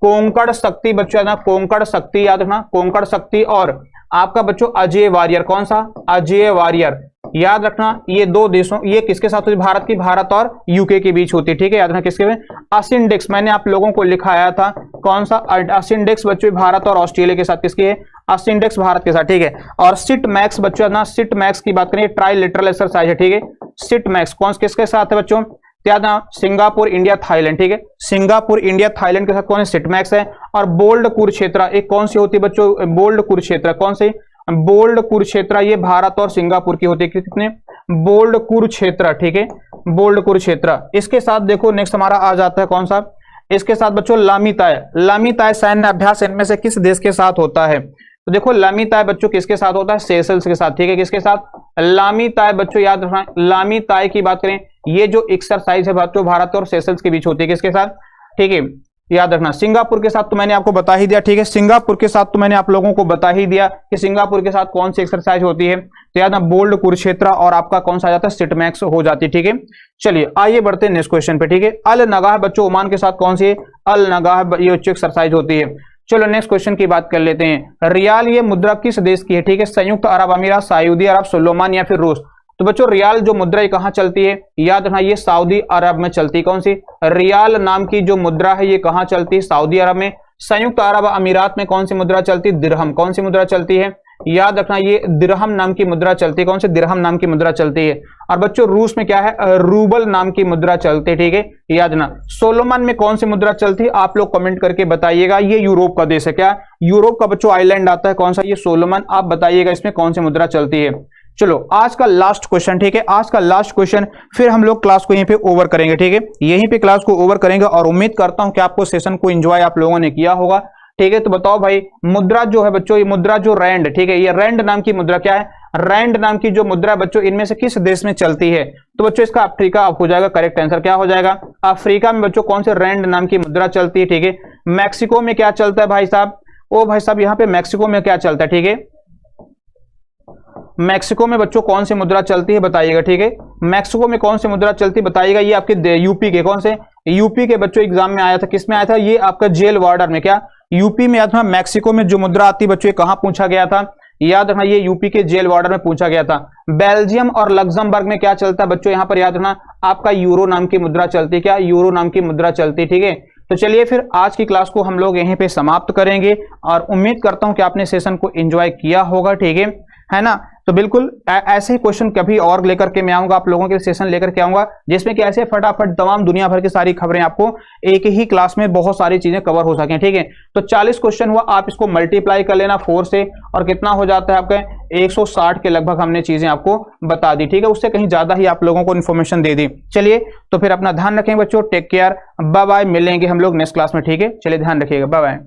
कोंकण शक्ति बच्चों, याद रखना कोंकण शक्ति, याद रखना कोंकण शक्ति। और आपका बच्चों अजय वॉरियर। कौन सा, अजय वॉरियर, याद रखना ये 2 देशों, ये किसके साथ होती है, भारत की, भारत और यूके के बीच होती है। ठीक है, याद रखना किसके में, असिंडेक्स मैंने आप लोगों को लिखाया था, कौन सा असिंडेक्स बच्चों भारत और ऑस्ट्रेलिया के साथ किसकी है, असिंडेक्स भारत के साथ, ठीक है। और सिट मैक्स बच्चों ना, सिट मैक्स की बात करें ट्राइलेटरल एक्सरसाइज है, ठीक है। सिट मैक्स कौन किसके साथ है बच्चों, याद ना, सिंगापुर इंडिया थाईलैंड, ठीक है। सिंगापुर इंडिया थाईलैंड के साथ कौन है, सिट मैक्स है। और बोल्ड कुरुक्षेत्र एक कौन सी होती है बच्चों, बोल्ड कुरुक्षेत्र कौन सी, बोल्ड कुरुक्षेत्र ये भारत और सिंगापुर की होती है, कितने, बोल्ड कुरुक्षेत्र, ठीक है, बोल्ड कुरुक्षेत्र। इसके साथ देखो नेक्स्ट हमारा आ जाता है कौन सा, इसके साथ बच्चों लामीताय, लामीताय सैन्य अभ्यास इनमें से किस देश के साथ होता है, तो देखो लामीताय बच्चों किसके साथ होता है, सेशल्स के साथ, ठीक है। किसके साथ, लामीताय बच्चों याद रखना, लामीताय की बात करें ये जो एक्सरसाइज है बच्चों भारत और सेशल्स के बीच होती है, किसके साथ, ठीक है, याद रखना। सिंगापुर के साथ तो मैंने आपको बता ही दिया, ठीक है, सिंगापुर के साथ तो मैंने आप लोगों को बता ही दिया कि सिंगापुर के साथ कौन सी एक्सरसाइज होती है, तो याद ना बोल्ड कुरुक्षेत्र और आपका कौन सा आ जाता है, सिटमैक्स हो जाती है, ठीक है। चलिए आइए बढ़ते हैं नेक्स्ट क्वेश्चन पे, ठीक है। अल नगाह बच्चों ओमान के साथ कौन सी है, अल नगाह ये बच्चों एक्सरसाइज होती है। चलो नेक्स्ट क्वेश्चन की बात कर लेते हैं। रियाल ये मुद्रा किस देश की है, ठीक है, संयुक्त अरब अमीरात, सऊदी अरब, सुलेमान या फिर रूस। तो बच्चों रियाल जो मुद्रा है कहां चलती है, याद रखना ये सऊदी अरब में चलती है, कौन सी, रियाल नाम की जो मुद्रा है ये कहां चलती है, सऊदी अरब में। संयुक्त अरब अमीरात में कौन सी मुद्रा चलती है, दिरहम, कौन सी मुद्रा चलती है, याद रखना ये दिरहम नाम की मुद्रा चलती है, कौन सी, दिरहम नाम की मुद्रा चलती है। और बच्चों रूस में क्या है, रूबल नाम की मुद्रा चलती है, ठीक है, याद रखना। सोलोमन में कौन सी मुद्रा चलती है, आप लोग कमेंट करके बताइएगा। ये यूरोप का देश है, क्या यूरोप का बच्चों आइलैंड आता है, कौन सा, ये सोलोमन। आप बताइएगा इसमें कौन सी मुद्रा चलती है। चलो आज का लास्ट क्वेश्चन, ठीक है, आज का लास्ट क्वेश्चन, फिर हम लोग क्लास को यहीं पे ओवर करेंगे, ठीक है, यहीं पे क्लास को ओवर करेंगे। और उम्मीद करता हूं कि आपको सेशन को एंजॉय आप लोगों ने किया होगा, ठीक है। तो बताओ भाई मुद्रा जो है बच्चों, ये मुद्रा जो रैंड, ठीक है, ये रैंड नाम की मुद्रा क्या है, रैंड नाम की जो मुद्रा बच्चों इनमें से किस देश में चलती है, तो बच्चों इसका अफ्रीका हो जाएगा, करेक्ट आंसर क्या हो जाएगा, अफ्रीका में बच्चों कौन से रैंड नाम की मुद्रा चलती है, ठीक है। मैक्सिको में क्या चलता है भाई साहब, ओ भाई साहब यहाँ पे मैक्सिको में क्या चलता है, ठीक है, मैक्सिको में बच्चों कौन सी मुद्रा चलती है बताइएगा, ठीक है, मैक्सिको में कौन सी मुद्रा चलती है बताइएगा। ये आपके यूपी के कौन से, यूपी के बच्चों एग्जाम में आया था, किस में आया था, ये आपका जेल वार्डर में, क्या यूपी में आया था। मैक्सिको में जो मुद्रा आती है बच्चों ये कहां पूछा गया था, याद रखना ये यूपी के जेल वार्डर में पूछा गया था। बेल्जियम और लग्जमबर्ग में क्या चलता है बच्चों, यहां पर याद रखना आपका यूरो नाम की मुद्रा चलती है, क्या यूरो नाम की मुद्रा चलती है, ठीक है। तो चलिए फिर आज की क्लास को हम लोग यहीं पे समाप्त करेंगे और उम्मीद करता हूं कि आपने सेशन को एंजॉय किया होगा, ठीक है ना। तो बिल्कुल ऐसे ही क्वेश्चन कभी और लेकर के मैं आऊंगा, आप लोगों के सेशन लेकर के आऊंगा जिसमें कि ऐसे फटाफट तमाम दुनिया भर की सारी खबरें आपको एक ही क्लास में बहुत सारी चीजें कवर हो सकें, ठीक है। तो 40 क्वेश्चन हुआ, आप इसको मल्टीप्लाई कर लेना 4 से और कितना हो जाता है आपका 160 के लगभग हमने चीजें आपको बता दी, ठीक है। उससे कहीं ज्यादा ही आप लोगों को इन्फॉर्मेशन दे दी। चलिए तो फिर अपना ध्यान रखें बच्चों, टेक केयर, बाय बाय, मिलेंगे हम लोग नेक्स्ट क्लास में, ठीक है। चलिए ध्यान रखिएगा, बाय बाय।